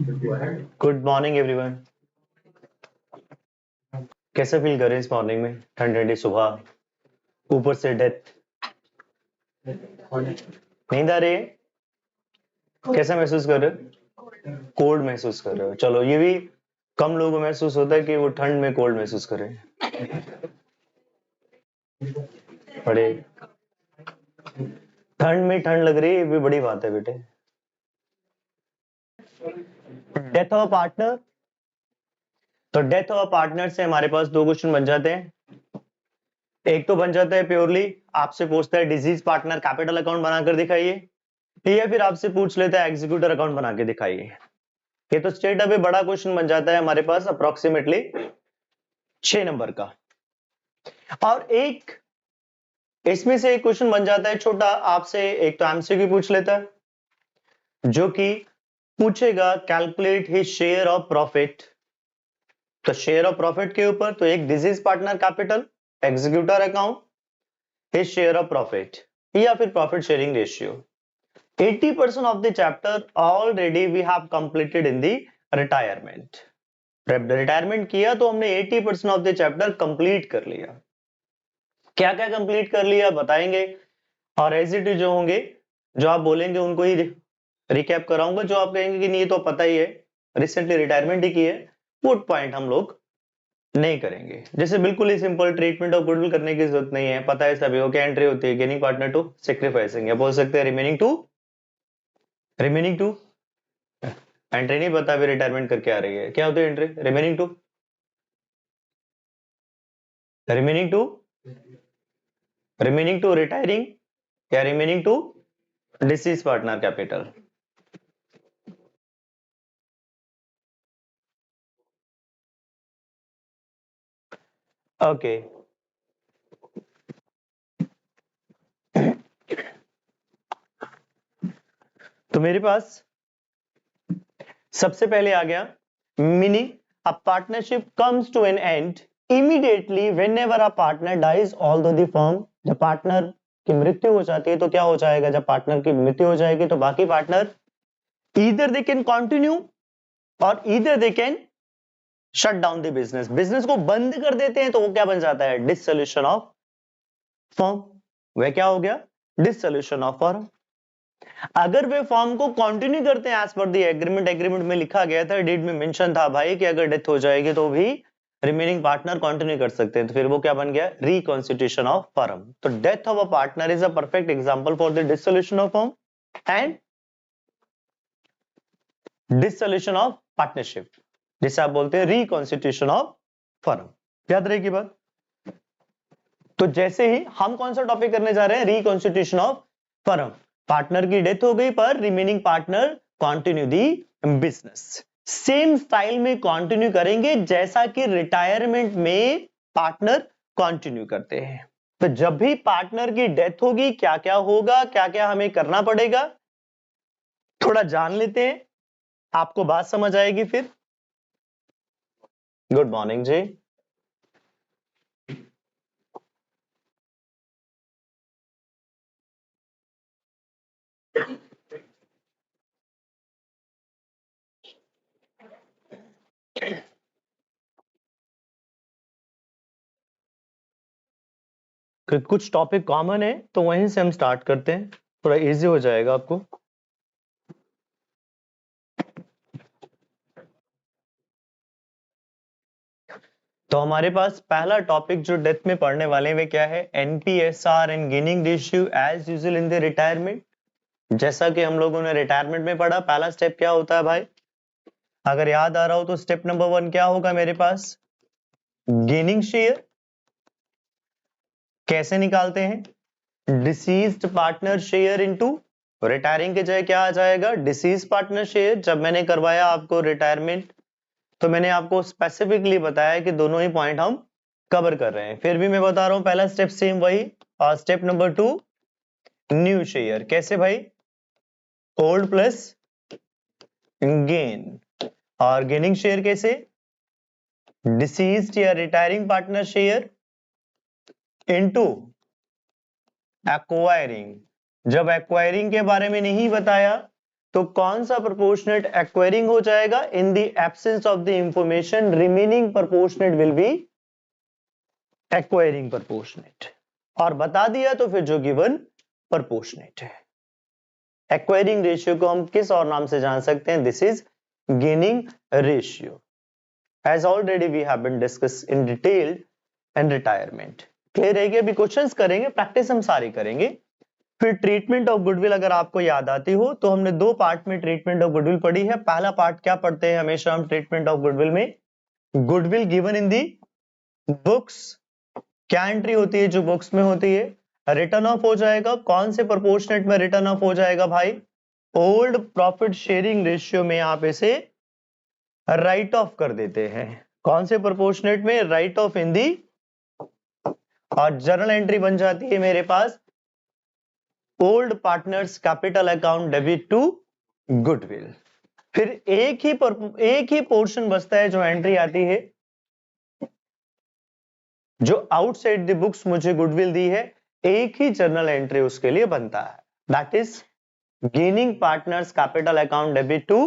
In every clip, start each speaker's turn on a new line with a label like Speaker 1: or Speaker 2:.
Speaker 1: Good morning everyone. कैसे feel कर रहे हैं इस मॉर्निंग में? ठंडी ठंडी सुबह, ऊपर से डेथ, नींद आ रही है? कैसा महसूस कर रहे हो? कोल्ड महसूस कर रहे हो? चलो, ये भी कम लोगों को महसूस होता है कि वो ठंड में कोल्ड महसूस करें। बड़े ठंड में ठंड लग रही है, ये भी बड़ी बात है बेटे। डेथ ऑफ पार्टनर, तो डेथ ऑफ पार्टनर से हमारे पास दो क्वेश्चन बन जाते हैं। एक तो बन जाता है प्योरली आपसे पूछता है डिजीज पार्टनर कैपिटल अकाउंट बनाकर दिखाइए, या फिर आपसे पूछ लेता है एग्जीक्यूटर अकाउंट बना के दिखाइए। ये तो स्ट्रेट अवे बड़ा क्वेश्चन बन जाता है हमारे पास, अप्रोक्सीमेटली 6 नंबर का। और एक इसमें से एक क्वेश्चन बन जाता है छोटा आपसे, एक तो एमसीक्यू पूछ लेता है जो कि पूछेगा calculate his share of profit. तो शेयर ऑफ प्रॉफिट के ऊपर तो एक disease partner capital, executor account, his share of profit, या फिर profit sharing ratio. 80% of the chapter already we have completed in the retirement. Retirement किया तो हमने 80% ऑफ द चैप्टर कंप्लीट कर लिया। क्या क्या कंप्लीट कर लिया बताएंगे, और एज इट इज जो होंगे, जो आप बोलेंगे उनको ही रिकैप कराऊंगा। जो आप कहेंगे कि नहीं ये तो पता ही है, रिसेंटली रिटायरमेंट ही की है, वो पॉइंट हम लोग नहीं करेंगे। जैसे बिल्कुल ही सिंपल ट्रीटमेंट ऑफ गुडविल करने की जरूरत नहीं है, पता है सभी को क्या एंट्री होती है, गेनिंग पार्टनर टू सेक्रीफाइसिंग, या बोल सकते हैं रिमेनिंग टू एंट्री नहीं पता, अभी रिटायरमेंट करके आ रही है, क्या होती है एंट्री? रिमेनिंग टू रिटायरिंग, या remaining to deceased partner capital. Okay, तो मेरे पास सबसे पहले आ गया meaning, a partnership comes to an end immediately whenever a partner dies although the firm. जब पार्टनर की मृत्यु हो जाती है तो क्या हो जाएगा? जब पार्टनर की मृत्यु हो जाएगी तो बाकी partner either they can continue और either they can shut down the business. Business को बंद कर देते हैं तो वो क्या बन जाता है? Dissolution of firm. वह क्या हो गया? Dissolution of firm. अगर वे फॉर्म को कंटिन्यू करते हैं as per the agreement, agreement में लिखा गया था, डेट में मेंशन था भाई कि अगर डेथ हो जाएगी तो भी रिमेनिंग पार्टनर कंटिन्यू कर सकते हैं, तो फिर वो क्या बन गया? Reconstitution of firm. तो death of a partner is a perfect example for the dissolution of firm and dissolution of partnership, जिसे आप बोलते हैं रिकॉन्स्टिट्यूशन ऑफ फर्म। याद रहेगी बात। तो जैसे ही हम कौन सा टॉपिक करने जा रहे हैं? Reconstitution of firm. पार्टनर की डेथ हो गई पर रिमेनिंग पार्टनर कंटिन्यू दी बिजनेस। सेम स्टाइल में कंटिन्यू करेंगे जैसा कि रिटायरमेंट में पार्टनर कंटिन्यू करते हैं। तो जब भी पार्टनर की डेथ होगी क्या क्या होगा, क्या क्या हमें करना पड़ेगा, थोड़ा जान लेते हैं, आपको बात समझ आएगी फिर। गुड मॉर्निंग जी। कुछ टॉपिक कॉमन है तो वहीं से हम स्टार्ट करते हैं, थोड़ा इजी हो जाएगा आपको। तो हमारे पास पहला टॉपिक जो डेथ में पढ़ने वाले हैं वे क्या है? NPSR and gaining ratio as usual in the retirement. जैसा कि हम लोगों ने रिटायरमेंट में पढ़ा, पहला स्टेप क्या होता है भाई? अगर याद आ रहा हो तो स्टेप नंबर 1 क्या होगा मेरे पास? Gaining share. कैसे निकालते हैं? Deceased partner share into retiring के जगह क्या आ जाएगा? Disease partner share. जब मैंने करवाया आपको रिटायरमेंट तो मैंने आपको स्पेसिफिकली बताया कि दोनों ही पॉइंट हम कवर कर रहे हैं, फिर भी मैं बता रहा हूं पहला स्टेप सेम वही। और स्टेप नंबर 2 न्यू शेयर। कैसे भाई? Old plus gain. और गेनिंग शेयर कैसे? डिसीज्ड या retiring partner share into acquiring. जब एक्वायरिंग के बारे में नहीं बताया तो कौन सा प्रोपोर्शनेट एक्वायरिंग हो जाएगा? In the absence of the information remaining proportionate will be acquiring proportionate, और बता दिया तो फिर जो गिवन प्रोपोर्शनेट है। एक्वायरिंग रेशियो को हम किस और नाम से जान सकते हैं? This is gaining ratio, as already we have been discuss in detail and retirement. Clear है? अभी क्वेश्चंस करेंगे, प्रैक्टिस हम सारी करेंगे। फिर ट्रीटमेंट ऑफ गुडविल अगर आपको याद आती हो तो हमने दो पार्ट में ट्रीटमेंट ऑफ गुडविल पढ़ी है। पहला पार्ट क्या पढ़ते हैं हमेशा हम ट्रीटमेंट ऑफ गुडविल में? Goodwill given in the books, क्या एंट्री होती है जो बुक्स में होती है? रिटर्न ऑफ हो जाएगा। कौन से प्रोपोर्शनेट में रिटर्न ऑफ हो जाएगा भाई? ओल्ड प्रॉफिट शेयरिंग रेशियो में आप इसे राइट ऑफ कर देते हैं। कौन से प्रोपोर्शनेट में? राइट ऑफ इन दी, और जर्नल एंट्री बन जाती है मेरे पास old partners capital account debit to goodwill. फिर एक ही पोर्शन बचता है जो एंट्री आती है, जो आउटसाइड द बुक्स मुझे गुडविल दी है, एक ही जर्नल एंट्री उसके लिए बनता है, that is gaining partners capital account debit to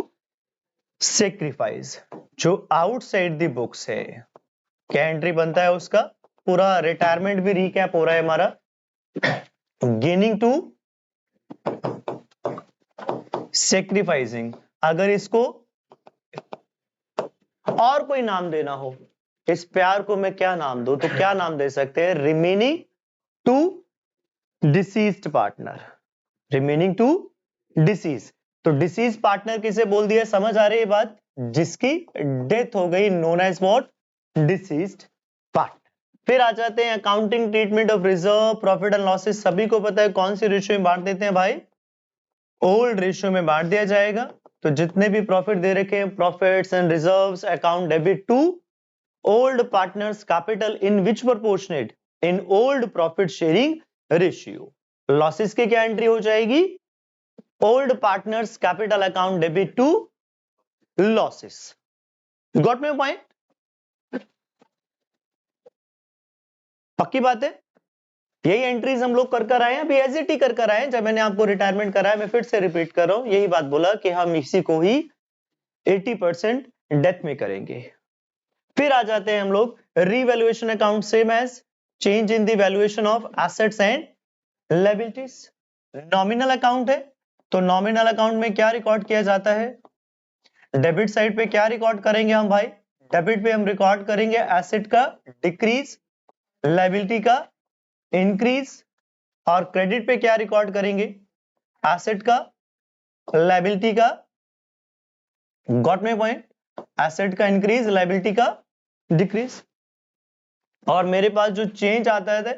Speaker 1: sacrifice. जो आउटसाइड द बुक्स है, क्या एंट्री बनता है उसका? पूरा रिटायरमेंट भी रिकैप हो रहा है हमारा। गेनिंग टू सेक्रीफाइसिंग, अगर इसको और कोई नाम देना हो, इस प्यार को मैं क्या नाम दूं, तो क्या नाम दे सकते हैं? Remaining to deceased partner. Remaining to disease, तो डिसीज पार्टनर किसे बोल दिया? समझ आ रही है बात? जिसकी डेथ हो गई, known as what? Deceased partner. फिर आ जाते हैं accounting treatment of reserve, profit and losses. सभी को पता है कौन सी रेशियो में बांट देते हैं भाई? ओल्ड रेशियो में बांट दिया जाएगा। तो जितने भी प्रॉफिट दे रखे हैं, profits and reserves account debit to old partners capital in which proportionate? In old profit sharing ratio. Losses की क्या एंट्री हो जाएगी? Old partners capital account debit to losses. Got my point? पक्की बात है? यही एंट्रीज हम लोग कर आए हैं, अभी एज इट ही कर आए हैं। जब मैंने आपको रिटायरमेंट कराया, मैं फिर से रिपीट कर रहा हूं, यही बात बोला कि हम इसी को ही 80% डेथ में करेंगे। फिर आ जाते हैं हम लोग revaluation account, same as change in the valuation of assets and liabilities. Nominal account है, तो नॉमिनल अकाउंट में क्या रिकॉर्ड किया जाता है? डेबिट साइड पे क्या रिकॉर्ड करेंगे हम भाई? डेबिट पे हम रिकॉर्ड करेंगे एसेट का डिक्रीज, लायबिलिटी का इंक्रीज, और क्रेडिट पे क्या रिकॉर्ड करेंगे? एसेट का, लायबिलिटी का। Got my point? एसेट का इंक्रीज, लायबिलिटी का डिक्रीज। और मेरे पास जो चेंज आता है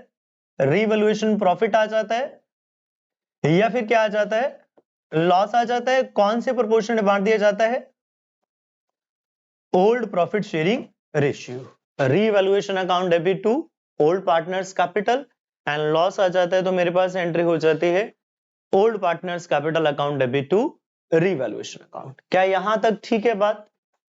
Speaker 1: रीवैल्यूएशन प्रॉफिट आ जाता है, या फिर क्या आ जाता है? लॉस आ जाता है। कौन से प्रोपोर्शन में बांट दिया जाता है? Old profit sharing ratio. Revaluation account debit to old partners capital, and loss आ जाता है तो मेरे पास एंट्री हो जाती है old partners capital account debit to revaluation account. क्या यहां तक ठीक है बात?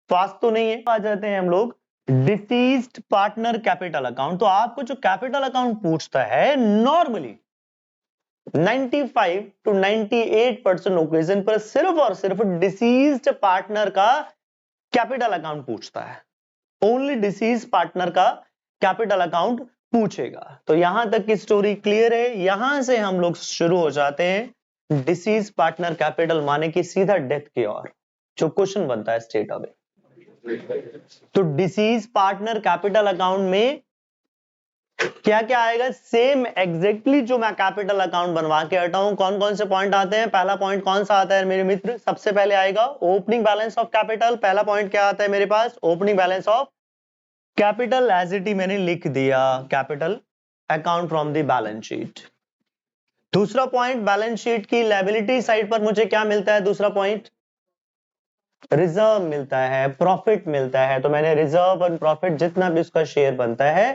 Speaker 1: फास्ट तो नहीं है? आ जाते हैं हम लोग डिसीज्ड पार्टनर कैपिटल अकाउंट। तो आपको जो कैपिटल अकाउंट पूछता है, नॉर्मली 95 to 98% ओकेजन पर सिर्फ और सिर्फ डिसीज्ड पार्टनर का कैपिटल अकाउंट पूछता है। ओनली डिसीज पार्टनर का कैपिटल अकाउंट पूछेगा। तो यहां तक की स्टोरी क्लियर है? यहां से हम लोग शुरू हो जाते हैं डिसीज पार्टनर कैपिटल माने कि सीधा डेथ की ओर, जो क्वेश्चन बनता है स्टेट ऑफ। तो डिसीज पार्टनर कैपिटल अकाउंट में क्या क्या आएगा? सेम एग्जैक्टली जो मैं कैपिटल अकाउंट बनवा के हटा हूं। कौन कौन से पॉइंट आते हैं? पहला पॉइंट कौन सा आता है मेरे मित्र? सबसे पहले आएगा ओपनिंग बैलेंस ऑफ कैपिटल। पहला पॉइंट क्या आता है मेरे पास? Opening balance of capital. As it ही मैंने लिख दिया, capital account from the balance sheet. दूसरा पॉइंट, बैलेंस शीट की लायबिलिटी साइड पर मुझे क्या मिलता है? दूसरा पॉइंट रिजर्व मिलता है, प्रॉफिट मिलता है। तो मैंने रिजर्व और प्रॉफिट जितना भी उसका शेयर बनता है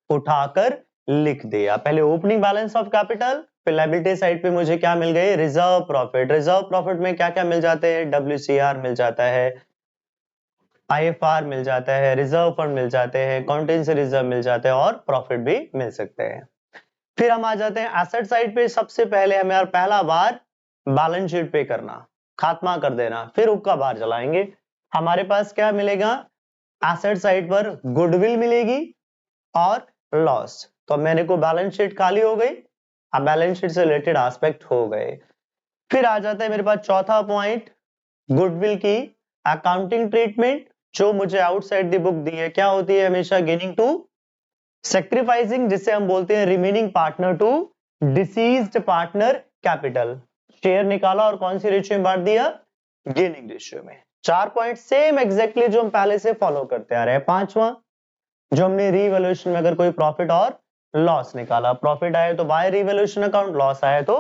Speaker 1: उठाकर लिख दिया। पहले ओपनिंग बैलेंस ऑफ कैपिटल, फिर लायबिलिटी साइड पे मुझे क्या मिल गए? Reserve profit. रिजर्व प्रॉफिट में क्या क्या मिल जाते हैं? WCR मिल जाता है, IFR मिल जाता है, रिजर्व फंड मिल जाते हैं, कॉन्टेंसी रिजर्व मिल जाते हैं, और प्रॉफिट भी मिल सकते हैं। फिर हम आ जाते हैं एसेट साइड पे। सबसे पहले हमें पहला बार बैलेंस शीट पे करना। खात्मा कर देना, फिर हुक्का बाहर चलाएंगे। हमारे पास क्या मिलेगा, एसेट साइड पर गुडविल मिलेगी और लॉस। तो मेरे को बैलेंस शीट खाली हो गई, अब बैलेंस शीट से रिलेटेड एस्पेक्ट हो गए। फिर आ जाता है मेरे पास चौथा पॉइंट, गुडविल की अकाउंटिंग ट्रीटमेंट, जो मुझे आउटसाइड द बुक दी है। क्या होती है हमेशा, गेनिंग टू सैक्रिफाइसिंग, जिसे हम बोलते हैं remaining partner to deceased partner capital. Share निकाला और कौन सी रेशियो में बांट दिया, गेनिंग रेशियो में। 4 पॉइंट सेम एग्जैक्टली जो हम पहले से फॉलो करते आ रहे हैं। पांचवा, जो हमने रीवैल्यूएशन में अगर कोई प्रॉफिट और लॉस निकाला, प्रॉफिट आए तो बाय रीवैल्यूएशन अकाउंट, लॉस आए तो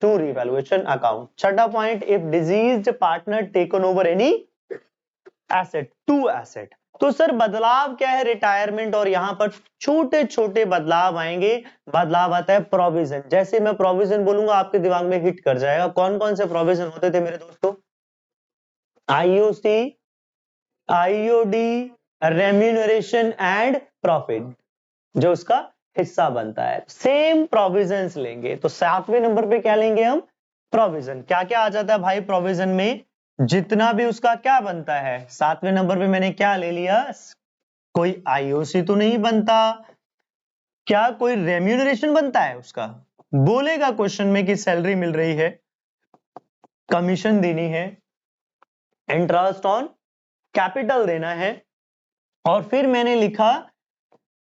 Speaker 1: टू रीवैल्यूएशन अकाउंट। छठा point, if deceased partner taken over any asset, to asset. तो सर बदलाव क्या है, रिटायरमेंट, और यहां पर छोटे छोटे बदलाव आएंगे। बदलाव आता है प्रोविजन। जैसे मैं प्रोविजन बोलूंगा आपके दिमाग में हिट कर जाएगा। कौन कौन से प्रोविजन होते थे मेरे दोस्तों, IOC, IOD, remuneration and profit, जो उसका हिस्सा बनता है। सेम प्रोविजंस लेंगे, तो 7वें नंबर पे क्या लेंगे हम, प्रोविजन। क्या क्या आ जाता है भाई प्रोविजन में, जितना भी उसका क्या बनता है। 7वें नंबर पे मैंने क्या ले लिया, कोई आईओसी तो नहीं बनता, क्या कोई रेम्यूनरेशन बनता है उसका, बोलेगा क्वेश्चन में कि सैलरी मिल रही है, कमीशन देनी है, इंटरेस्ट ऑन कैपिटल देना है। और फिर मैंने लिखा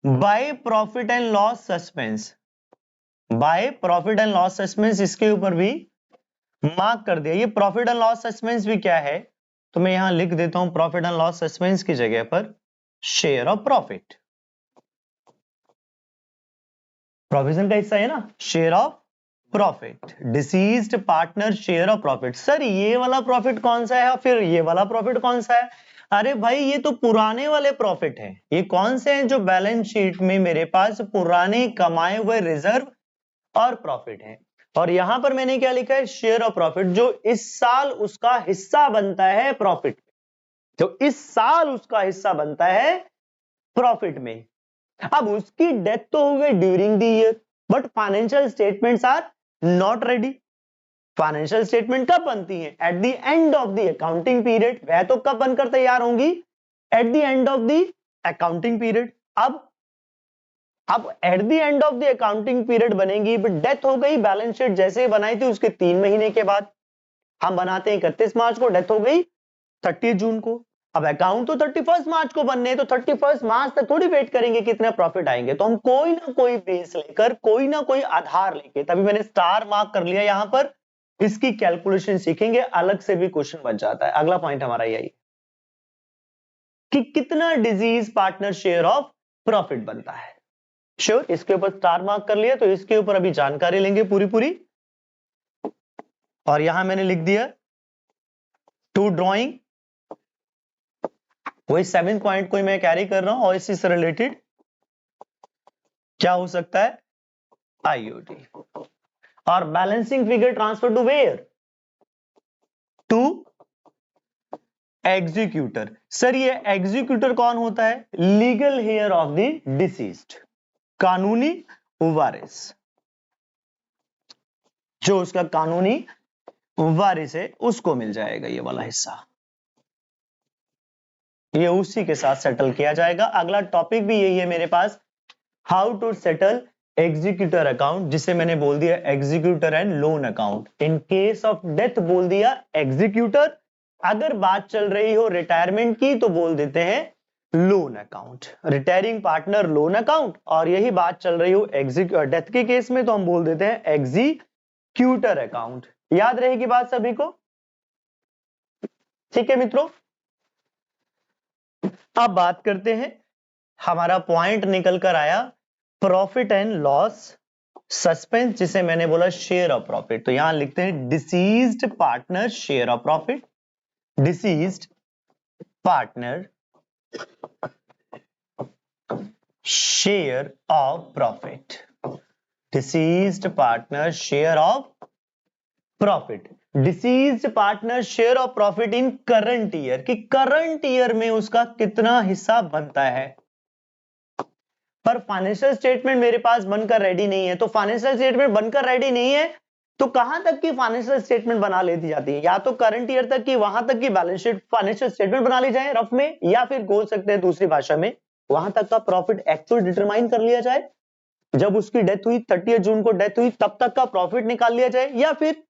Speaker 1: bye profit and loss suspense, bye profit and loss suspense, इसके ऊपर भी मार्क कर दिया। ये प्रॉफिट एंड लॉस सस्पेंस भी क्या है, तो मैं यहां लिख देता हूं प्रॉफिट एंड लॉस सस्पेंस की जगह पर शेयर ऑफ प्रॉफिट। प्रोविजन का हिस्सा है ना, share of profit, deceased partner share of profit. Sir ये वाला प्रॉफिट कौन सा है, फिर ये वाला प्रॉफिट कौन सा है। अरे भाई ये तो पुराने वाले प्रॉफिट हैं। ये कौन से हैं, जो बैलेंस शीट में मेरे पास पुराने कमाए हुए रिजर्व और प्रॉफिट है। और यहां पर मैंने क्या लिखा है, शेयर ऑफ प्रॉफिट, जो इस साल उसका हिस्सा बनता है प्रॉफिट, जो इस साल उसका हिस्सा बनता है प्रॉफिट में। अब उसकी डेथ तो हो गई during the year, but financial statements are not ready. Financial statement कब बनती है, at the end of the accounting period. वह तो कब बनकर तैयार होंगी, at the end of the accounting period. अब at the end of the accounting period बनेगी, बट डेथ हो गई। बैलेंस शीट जैसे बनाई थी उसके 3 महीने के बाद, हम बनाते हैं 31 मार्च को, डेथ हो गई 30 जून को। अब अकाउंट तो 31 मार्च को बनने, तो 31 मार्च तक थोड़ी वेट करेंगे कितने प्रॉफिट आएंगे, तो हम कोई ना कोई बेस लेकर, कोई ना कोई आधार लेके, तभी मैंने स्टार मार्क कर लिया यहां पर, इसकी कैलकुलेशन सीखेंगे, अलग से भी क्वेश्चन बन जाता है। अगला पॉइंट हमारा यही कि कितना disease partner share of profit बनता है। श्योर, इसके ऊपर स्टार मार्क कर लिया, तो इसके ऊपर अभी जानकारी लेंगे पूरी पूरी। और यहां मैंने लिख दिया टू ड्रॉइंग, वही 7th पॉइंट को मैं कैरी कर रहा हूं, और इसी से रिलेटेड क्या हो सकता है, आईओटी। और balancing figure transfer to where, to executor. Sir ये एग्जीक्यूटर कौन होता है, legal heir of the deceased, कानूनी वारिस, जो उसका कानूनी वारिस है उसको मिल जाएगा ये वाला हिस्सा, ये उसी के साथ सेटल किया जाएगा। अगला टॉपिक भी यही है मेरे पास, how to settle executor account, जिसे मैंने बोल दिया executor and loan account. In case of death बोल दिया एग्जीक्यूटर, अगर बात चल रही हो रिटायरमेंट की तो बोल देते हैं loan account, retiring partner loan account. और यही बात चल रही हो डेथ के केस में तो हम बोल देते हैं एग्जीक्यूटर अकाउंट। याद रहेगी बात सभी को, ठीक है मित्रों। अब बात करते हैं, हमारा पॉइंट निकल कर आया प्रॉफिट एंड लॉस सस्पेंस, जिसे मैंने बोला शेयर ऑफ प्रॉफिट। तो यहां लिखते हैं deceased partner share of profit, deceased partner share of profit, deceased partner share of profit, deceased partner share of profit in current year, कि करंट ईयर में उसका कितना हिस्सा बनता है। पर फाइनेंशियल स्टेटमेंट मेरे पास बनकर रेडी नहीं है, तो फाइनेंशियल स्टेटमेंट बनकर रेडी नहीं है, तो कहां तक की फाइनेंशियल स्टेटमेंट बना लेती जाती है, या तो करंट ईयर तक की, वहां तक की बैलेंस शीट फाइनेंशियल स्टेटमेंट बना ली जाए रफ में, या फिर बोल सकते हैं दूसरी भाषा में वहां तक का प्रॉफिट एक्चुअल डिटरमाइन कर लिया जाए, जब उसकी डेथ हुई 30 जून को डेथ हुई तब तक का प्रॉफिट निकाल लिया जाए, या फिर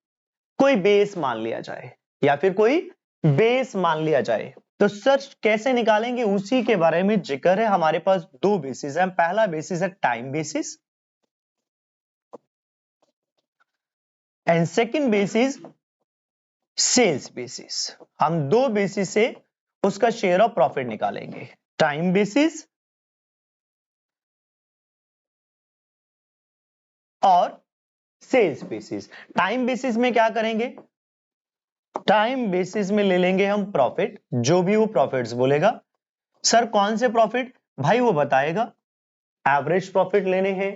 Speaker 1: कोई बेस मान लिया जाए, या फिर कोई बेस मान लिया जाए। तो सर कैसे निकालेंगे उसी के बारे में जिक्र है। हमारे पास दो बेसिस है, पहला बेसिस है time basis and second basis sales basis. हम दो बेसिस से उसका शेयर ऑफ प्रॉफिट निकालेंगे, टाइम बेसिस और सेल्स बेसिस। टाइम बेसिस में क्या करेंगे, टाइम बेसिस में ले लेंगे हम प्रॉफिट, जो भी वो प्रॉफिट्स बोलेगा। सर कौन से प्रॉफिट, भाई वो बताएगा। एवरेज प्रॉफिट लेने हैं,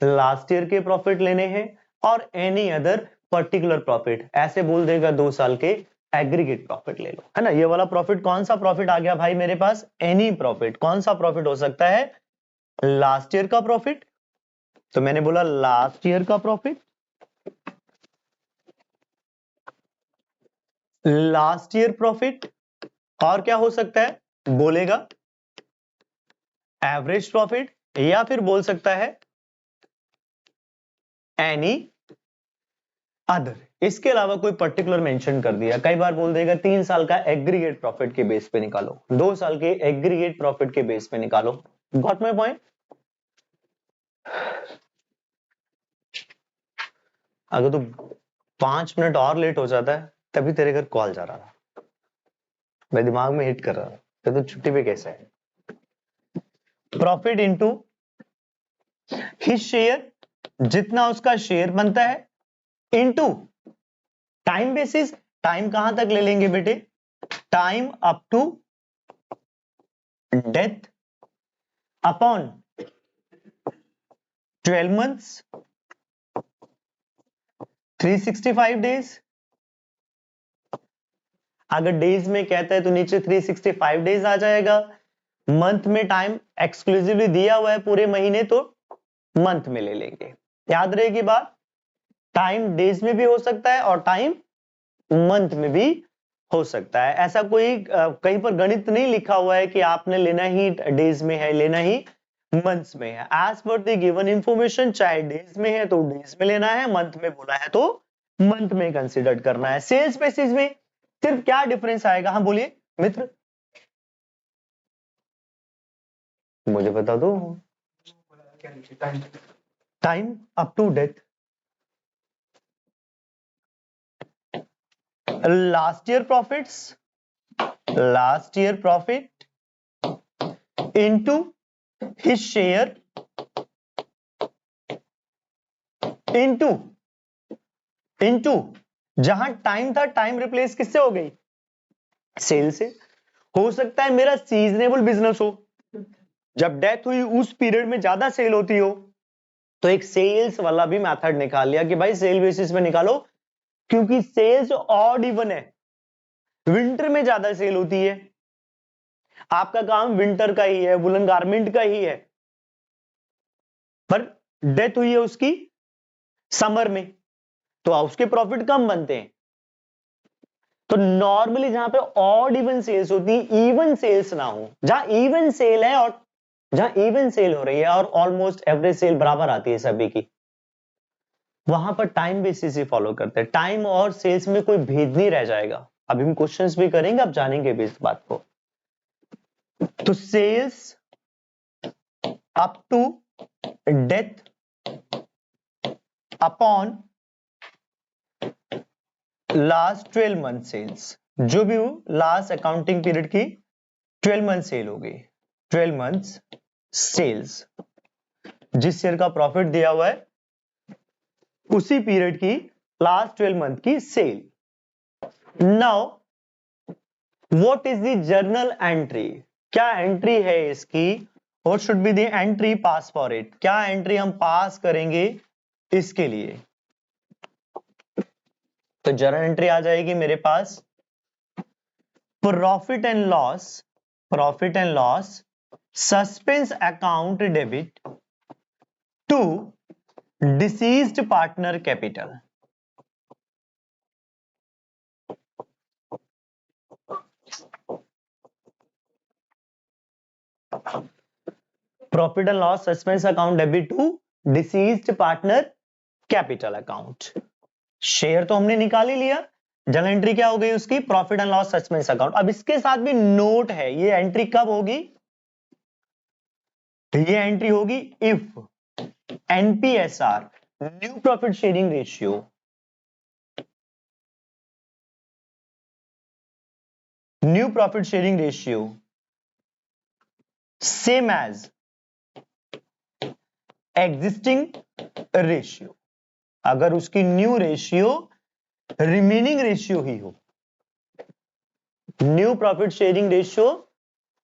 Speaker 1: लास्ट ईयर के प्रॉफिट लेने हैं, और एनी अदर पर्टिकुलर प्रॉफिट, ऐसे बोल देगा 2 साल के एग्रीगेट प्रॉफिट ले लो, है ना। ये वाला प्रॉफिट कौन सा प्रॉफिट आ गया भाई मेरे पास, एनी प्रॉफिट। कौन सा प्रॉफिट हो सकता है, लास्ट ईयर का प्रॉफिट, तो मैंने बोला लास्ट ईयर का प्रॉफिट, लास्ट ईयर प्रॉफिट, और क्या हो सकता है बोलेगा एवरेज प्रॉफिट, या फिर बोल सकता है एनी अदर। इसके अलावा कोई पर्टिकुलर मेंशन कर दिया, कई बार बोल देगा 3 साल का एग्रीगेट प्रॉफिट के बेस पे निकालो, 2 साल के एग्रीगेट प्रॉफिट के बेस पे निकालो। Got my point. अगर तू 5 मिनट और लेट हो जाता है तभी तेरे घर कॉल जा रहा था, मैं दिमाग में हिट कर रहा था तो छुट्टी पे कैसे है। प्रॉफिट इनटू हिज शेयर, जितना उसका शेयर बनता है, इनटू टाइम बेसिस। टाइम कहां तक ले लेंगे बेटे, time up to death upon 12 months 365 days. अगर डेज में कहता है तो नीचे 365 डेज आ जाएगा। मंथ में टाइम एक्सक्लूसिवली दिया हुआ है पूरे महीने, तो मंथ में ले लेंगे। याद रहेगी बात, टाइम डेज में भी हो सकता है और टाइम मंथ में भी हो सकता है। ऐसा कोई कहीं पर गणित नहीं लिखा हुआ है कि आपने लेना ही डेज में है, लेना ही मंथ्स में है। As per the given information, चाहे डेज में है तो डेज में लेना है, मंथ में बोला है तो मंथ में कंसीडर करना है। सेल्स बेसिस में सिर्फ क्या डिफरेंस आएगा, हाँ बोलिए मित्र, मुझे बता दो। Time up to death, last year profits, last year profit into his share into into, जहां टाइम था टाइम रिप्लेस किससे हो गई, सेल से। हो सकता है मेरा सीजनेबल बिजनेस हो, जब डेथ हुई उस पीरियड में ज्यादा सेल होती हो, तो एक सेल्स वाला भी मेथड निकाल लिया कि भाई सेल बेसिस में निकालो, क्योंकि सेल्स ऑड इवन है, विंटर में ज्यादा सेल होती है। आपका काम विंटर का ही है, वुलन गारमेंट का ही है, पर डेथ हुई है उसकी समर में, तो उसके प्रॉफिट कम बनते हैं। तो नॉर्मली जहां पे ऑड इवन सेल्स होती है, इवन सेल्स ना हो, जहां इवन सेल है और जहां इवन सेल हो रही है और ऑलमोस्ट एवरेज सेल बराबर आती है सभी की, वहां पर टाइम बेसिस ही फॉलो करते हैं। टाइम और सेल्स में कोई भेद नहीं रह जाएगा। अभी हम क्वेश्चंस भी करेंगे, आप जानेंगे भी इस बात को। तो sales up to death upon last 12 month sales, जो भी हो लास्ट अकाउंटिंग पीरियड की 12 मंथ सेल हो गई, 12 मंथ्स सेल्स, जिस शेयर का प्रॉफिट दिया हुआ है उसी पीरियड की लास्ट 12 मंथ की sale. Now what is the journal entry, क्या एंट्री है इसकी, what should be the entry pass for it, क्या एंट्री हम पास करेंगे इसके लिए। तो जर्नल एंट्री आ जाएगी मेरे पास, profit and loss, profit and loss suspense account debit to deceased partner capital. Profit and loss suspense account debit to deceased partner capital account. Share तो हमने निकाल ही लिया, जर्नल एंट्री क्या हो गई उसकी, profit and loss suspense account. अब इसके साथ भी नोट है, ये एंट्री कब होगी, ये एंट्री होगी if NPSR new profit sharing ratio same as existing ratio, अगर उसकी न्यू रेशियो रिमेनिंग रेशियो ही हो, new profit sharing ratio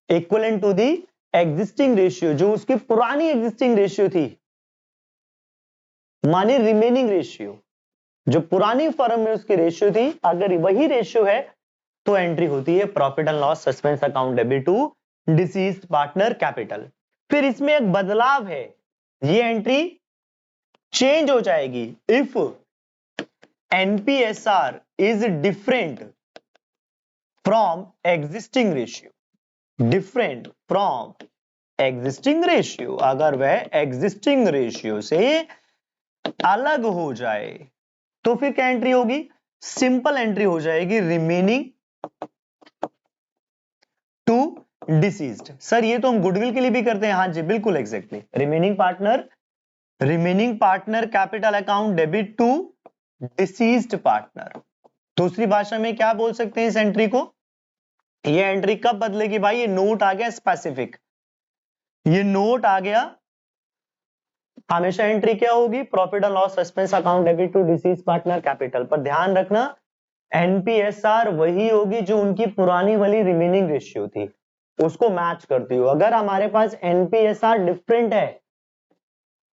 Speaker 1: equivalent to the existing ratio, जो उसकी पुरानी एग्जिस्टिंग रेशियो थी, माने रिमेनिंग रेशियो, जो पुरानी फर्म में उसकी रेशियो थी, अगर वही रेशियो है तो एंट्री होती है profit and loss suspense account debit to deceased partner capital. फिर इसमें एक बदलाव है, ये एंट्री चेंज हो जाएगी if एनपीएसआर is different from existing ratio, different from existing ratio, अगर वह एग्जिस्टिंग रेशियो से अलग हो जाए तो फिर क्या एंट्री होगी, सिंपल एंट्री हो जाएगी रिमेनिंग टू डिसीज्ड। सर ये तो हम गुडविल के लिए भी करते हैं, हाँ जी बिल्कुल exactly, remaining partner capital account debit to deceased partner. दूसरी भाषा में क्या बोल सकते हैं इस एंट्री को, ये एंट्री कब बदलेगी भाई, ये नोट आ गया स्पेसिफिक, ये नोट आ गया, हमेशा एंट्री क्या होगी, profit and loss suspense account debit to deceased partner capital. पर ध्यान रखना एनपीएसआर वही होगी जो उनकी पुरानी वाली रिमेनिंग रेशियो थी, उसको मैच करती हो। अगर हमारे पास एनपीएसआर डिफरेंट है,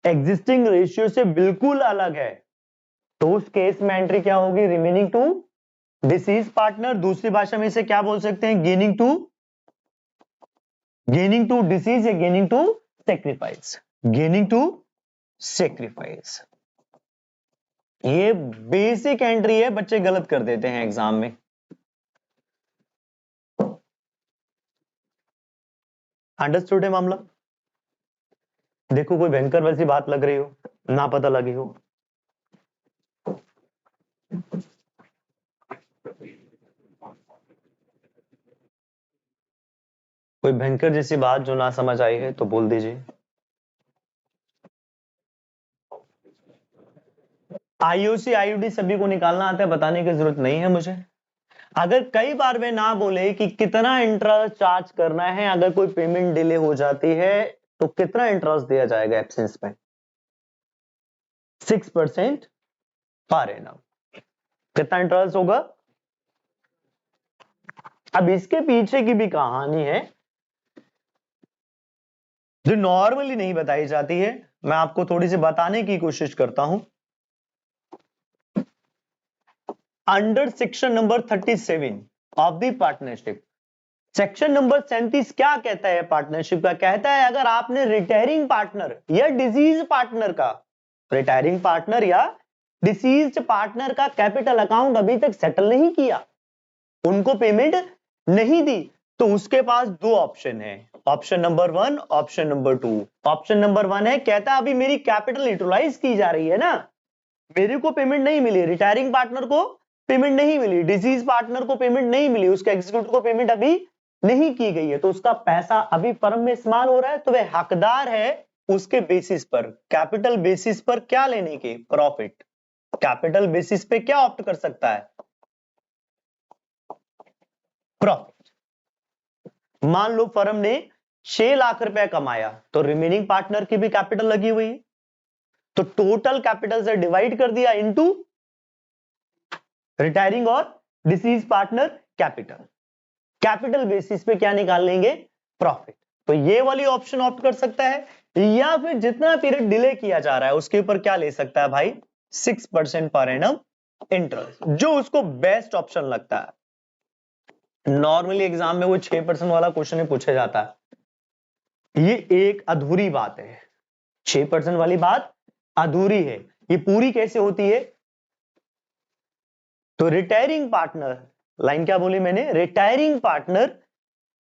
Speaker 1: एग्जिस्टिंग रेशियो से बिल्कुल अलग है, तो उस केस में एंट्री क्या होगी, रिमेनिंग टू डिसीज पार्टनर। दूसरी भाषा में इसे क्या बोल सकते हैं, गेनिंग टू डिसीज या गेनिंग टू सेक्रीफाइस। ये बेसिक एंट्री है, बच्चे गलत कर देते हैं एग्जाम में। अंडरस्टूड है मामला। देखो कोई भयंकर वैसी बात लग रही हो, ना पता लगी हो, कोई भयंकर जैसी बात जो ना समझ आई है तो बोल दीजिए। आईओसी आईयूडी सभी को निकालना आता है, बताने की जरूरत नहीं है मुझे। अगर कई बार वे ना बोले कि कितना इंटरेस्ट चार्ज करना है, अगर कोई पेमेंट डिले हो जाती है तो कितना इंटरेस्ट दिया जाएगा एब्सेंस में, 6% पर एनम, कितना इंटरेस्ट होगा। अब इसके पीछे की भी कहानी है जो नॉर्मली नहीं बताई जाती है, मैं आपको थोड़ी सी बताने की कोशिश करता हूं। Under section number 37 of the partnership, section number 37 क्या कहता है पार्टनरशिप का, कहता है अगर आपने रिटायरिंग पार्टनर या डिसीज पार्टनर का, रिटायरिंग पार्टनर या डिसीज्ड पार्टनर का कैपिटल अकाउंट अभी तक सेटल नहीं किया, उनको पेमेंट नहीं दी, तो उसके पास दो ऑप्शन है, option number 1, option number 2। Option number 1 है, कहता है अभी मेरी कैपिटल यूटिलाइज की जा रही है ना, मेरे को पेमेंट नहीं मिली, रिटायरिंग पार्टनर को पेमेंट नहीं मिली, डिसीज पार्टनर को पेमेंट नहीं मिली, उसके एग्जीक्यूटिव को पेमेंट अभी नहीं की गई है, तो उसका पैसा अभी फर्म में इस्तेमाल हो रहा है, तो वह हकदार है उसके बेसिस पर, कैपिटल बेसिस पर क्या लेने के, प्रॉफिट। कैपिटल बेसिस पे क्या ऑप्ट कर सकता है, प्रॉफिट। मान लो फर्म ने 6 लाख रुपए कमाया, तो रिमेनिंग पार्टनर की भी कैपिटल लगी हुई है, तो टोटल कैपिटल से डिवाइड कर दिया इनटू रिटायरिंग और deceased partner capital, capital basis पे क्या निकाल लेंगे, प्रॉफिट। तो ये वाली ऑप्शन ऑप्ट कर सकता है, या फिर जितना पीरियड डिले किया जा रहा है उसके ऊपर क्या ले सकता है भाई, 6% पर एनम इंटरेस्ट, जो उसको बेस्ट ऑप्शन लगता है। नॉर्मली एग्जाम में वो 6% वाला क्वेश्चन पूछा जाता है, ये एक अधूरी बात है, 6% वाली बात अधूरी है, ये पूरी कैसे होती है। तो रिटायरिंग पार्टनर, लाइन क्या बोली मैंने, रिटायरिंग पार्टनर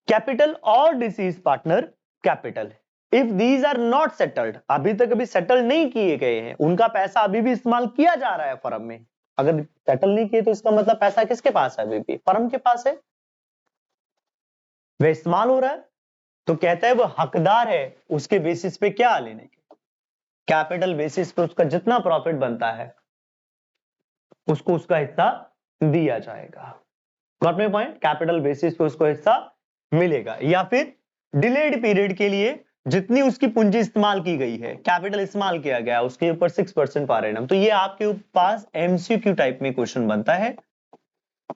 Speaker 1: कैपिटल और deceased partner capital. If these are not settled, अभी तक अभी सेटल नहीं किए गए हैं, उनका पैसा अभी भी इस्तेमाल किया जा रहा है फर्म में, अगर सेटल नहीं किए तो इसका मतलब पैसा किसके पास है, अभी भी फर्म के पास है, वह इस्तेमाल हो रहा है, तो कहता है वो हकदार है उसके बेसिस पे क्या लेने के, कैपिटल बेसिस पे उसका जितना प्रॉफिट बनता है उसको उसका हिस्सा दिया जाएगा। Got my point? Capital basis पे उसको हिस्सा मिलेगा, या फिर डिलेड पीरियड के लिए जितनी उसकी पूंजी इस्तेमाल की गई है, कैपिटल इस्तेमाल किया गया उसके ऊपर 6% पर एनम। तो ये आपके पास एमसीक्यू टाइप में क्वेश्चन बनता है,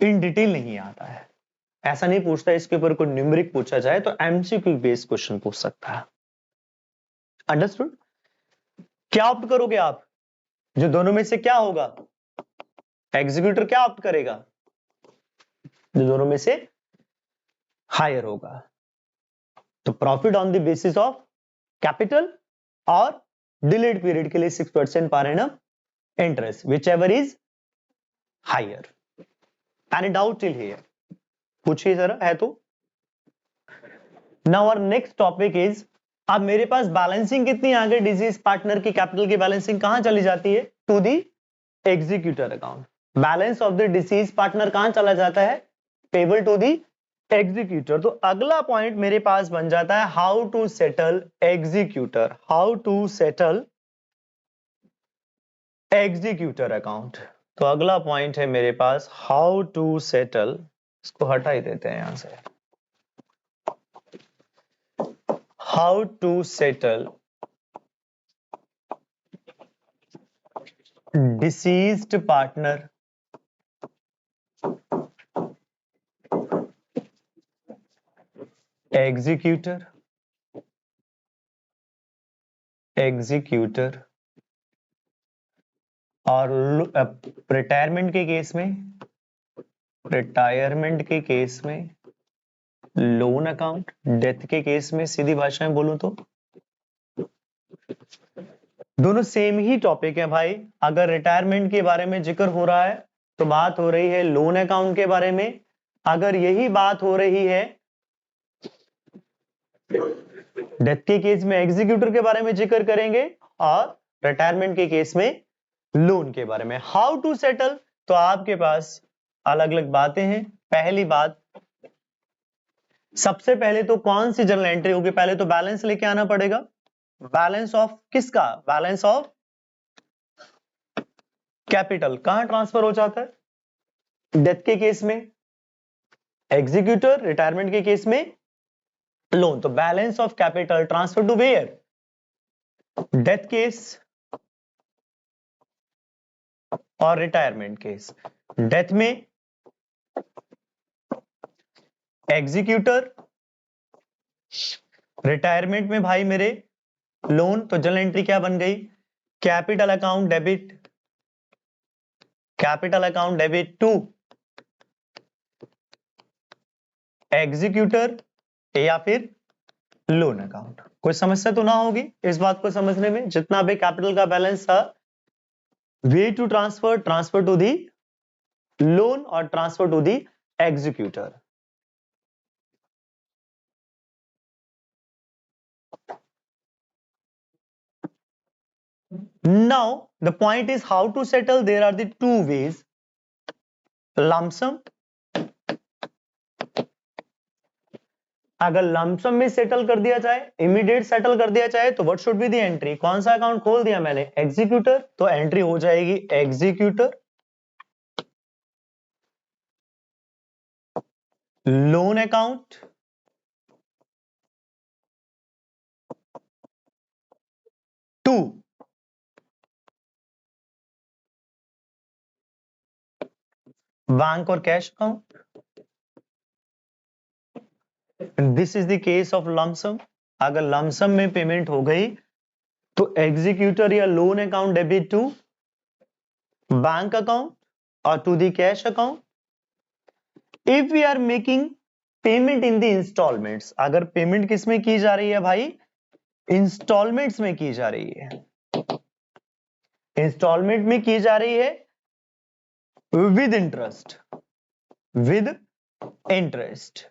Speaker 1: इन डिटेल नहीं आता है, ऐसा नहीं पूछता इसके ऊपर कोई न्यूमेरिक पूछा जाए तो एमसीक्यू बेस्ड क्वेश्चन पूछ सकता है। अंडरस्टूड? क्या ऑप्ट करोगे आप? जो दोनों में से क्या होगा, एग्जीक्यूटर क्या ऑप्ट करेगा? जो दोनों में से हायर होगा। तो profit on the basis of capital और डिलेड पीरियड के लिए 6% per annum interest, whichever is higher. Any doubt till here? पूछिए जरा, है तो। Now our next topic is, अब मेरे पास बैलेंसिंग कितनी आ गई, डिजीज पार्टनर की कैपिटल की बैलेंसिंग कहां चली जाती है, to the executor account. Balance of the deceased partner कहां चला जाता है, पेबल टू दी एग्जीक्यूटर। तो अगला पॉइंट मेरे पास बन जाता है how to settle executor, how to settle executor account. तो अगला पॉइंट है मेरे पास हाउ टू सेटल, इसको हटा ही देते हैं यहां से, how to settle deceased partner executor और रिटायरमेंट के केस में, रिटायरमेंट के केस में लोन अकाउंट, डेथ के केस में सीधी भाषा में बोलूं तो दोनों सेम ही टॉपिक है भाई। अगर रिटायरमेंट के बारे में जिक्र हो रहा है तो बात हो रही है लोन अकाउंट के बारे में, अगर यही बात हो रही है डेथ के केस में एग्जीक्यूटर के बारे में जिक्र करेंगे, और रिटायरमेंट के केस में लोन के बारे में। हाउ टू सेटल, तो आपके पास अलग अलग बातें हैं। पहली बात, सबसे पहले तो कौन सी जर्नल एंट्री होगी, पहले तो बैलेंस लेके आना पड़ेगा। बैलेंस ऑफ किसका, बैलेंस ऑफ कैपिटल कहां ट्रांसफर हो जाता है, डेथ के केस में एग्जीक्यूटर, रिटायरमेंट के केस में लोन। तो balance of capital transfer to where, death case और रिटायरमेंट केस। डेथ में एग्जीक्यूटर, रिटायरमेंट में भाई मेरे लोन। तो जर्नल एंट्री क्या बन गई, capital account debit, capital account debit to executor या फिर लोन अकाउंट। कोई समस्या तो ना होगी इस बात को समझने में, जितना भी कैपिटल का बैलेंस था way to transfer, transfer to the loan और transfer to the executor. Now the point is how to settle. There are the two ways, lump sum। अगर लमसम में सेटल कर दिया जाए, इमीडिएट सेटल कर दिया जाए, तो what should be the entry, कौन सा अकाउंट खोल दिया मैंने, एग्जीक्यूटर, तो एंट्री हो जाएगी executor loan account to bank और cash account. This is the case of lump sum. अगर लमसम में पेमेंट हो गई तो एग्जीक्यूटर या loan account debit to bank account और to the cash account. If we are making payment in the installments, अगर payment किस में की जा रही है भाई, इंस्टॉलमेंट्स में की जा रही है, इंस्टॉलमेंट में की जा रही है with interest, with interest.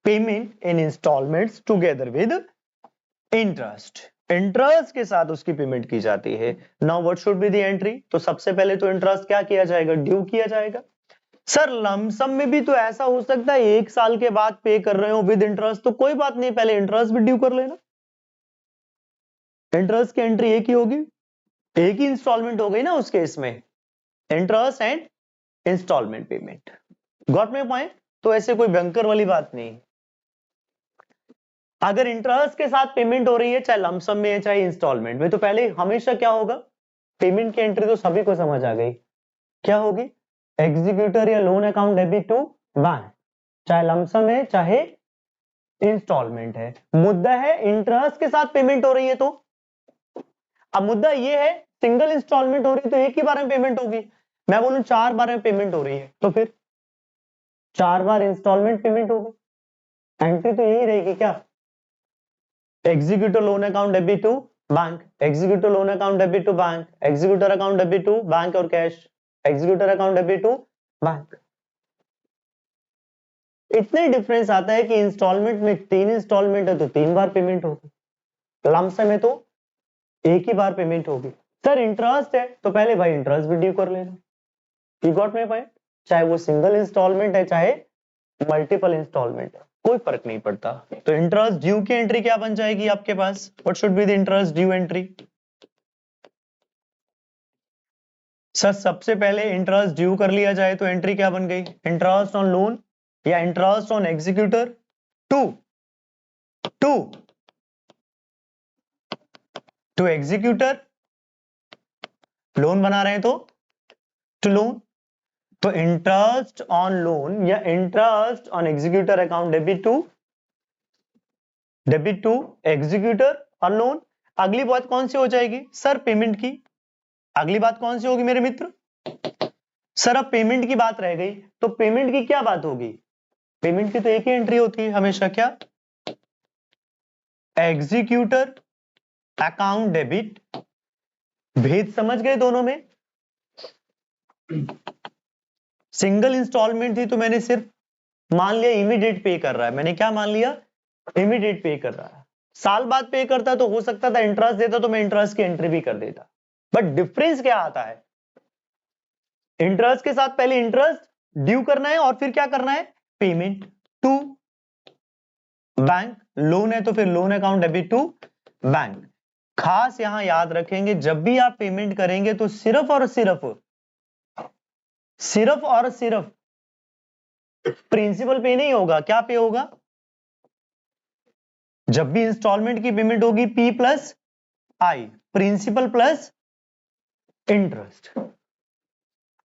Speaker 1: Payment in installments together with interest, interest के साथ उसकी पेमेंट की जाती है। Now what should be the entry? तो सबसे पहले तो इंटरेस्ट क्या किया जाएगा? ड्यू किया जाएगा। सर लमसम में भी तो ऐसा हो सकता है 1 साल के बाद पे कर रहे हो विद इंटरेस्ट, तो कोई बात नहीं, पहले इंटरेस्ट भी ड्यू कर लेना। इंटरेस्ट की एंट्री एक ही होगी, एक ही इंस्टॉलमेंट हो गई ना उस केस में, interest and installment payment. Got my point? तो ऐसे कोई भयंकर वाली बात नहीं। अगर इंटरेस्ट के साथ पेमेंट हो रही है, चाहे लमसम में है चाहे इंस्टॉलमेंट में, तो पहले हमेशा क्या होगा? पेमेंट की एंट्री तो सभी को समझ आ गई, क्या होगी? एग्जीक्यूटर या loan account debit to bank, चाहे लमसम है चाहे इंस्टॉलमेंट है। मुद्दा है इंटरेस्ट के साथ पेमेंट हो रही है, तो अब मुद्दा ये है सिंगल इंस्टॉलमेंट हो रही है तो एक ही बार में पेमेंट होगी। मैं बोलूं 4 बार में पेमेंट हो रही है तो फिर 4 बार इंस्टॉलमेंट पेमेंट होगी। एंट्री तो यही रहेगी क्या? Executor loan account debit to bank, executor loan account debit to bank, executor account debit to bank और cash, executor account debit to bank. इतने डिफरेंस आता है कि इंस्टॉलमेंट में 3 इंस्टॉलमेंट है तो 3 बार पेमेंट होगी, लमसम में तो एक ही बार पेमेंट होगी। सर इंटरेस्ट है तो पहले भाई इंटरेस्ट भी ड्यू कर लेना। You got my point? चाहे वो सिंगल इंस्टॉलमेंट है चाहे मल्टीपल इंस्टॉलमेंट है, कोई फर्क नहीं पड़ता। तो इंटरेस्ट ड्यू की एंट्री क्या बन जाएगी आपके पास? What should be the interest due entry? Sir सबसे पहले इंटरेस्ट ड्यू कर लिया जाए तो एंट्री क्या बन गई? इंटरेस्ट ऑन लोन या interest on executor to to to executor, loan बना रहे हैं तो टू लोन, तो इंटरेस्ट ऑन लोन या interest on executor account debit to executor और लोन। अगली बात कौन सी हो जाएगी सर? पेमेंट की। अगली बात कौन सी होगी मेरे मित्र? सर अब पेमेंट की बात रह गई, तो पेमेंट की क्या बात होगी? पेमेंट की तो एक ही एंट्री होती है हमेशा, क्या? Executor account debit. भेद समझ गए दोनों में? सिंगल इंस्टॉलमेंट थी तो मैंने सिर्फ मान लिया इमीडिएट पे कर रहा है, मैंने क्या मान लिया? इमीडिएट पे कर रहा है। साल बाद पे करता तो हो सकता था इंटरेस्ट देता तो मैं इंटरेस्ट की एंट्री भी कर देता, बट डिफरेंस क्या आता है? इंटरेस्ट के साथ पहले इंटरेस्ट ड्यू करना है और फिर क्या करना है? Payment to bank. लोन है तो फिर loan account debit to bank. खास यहां याद रखेंगे, जब भी आप पेमेंट करेंगे तो सिर्फ और सिर्फ प्रिंसिपल पे नहीं होगा, क्या पे होगा? जब भी इंस्टॉलमेंट की पेमेंट होगी P प्लस आई, प्रिंसिपल प्लस इंटरेस्ट।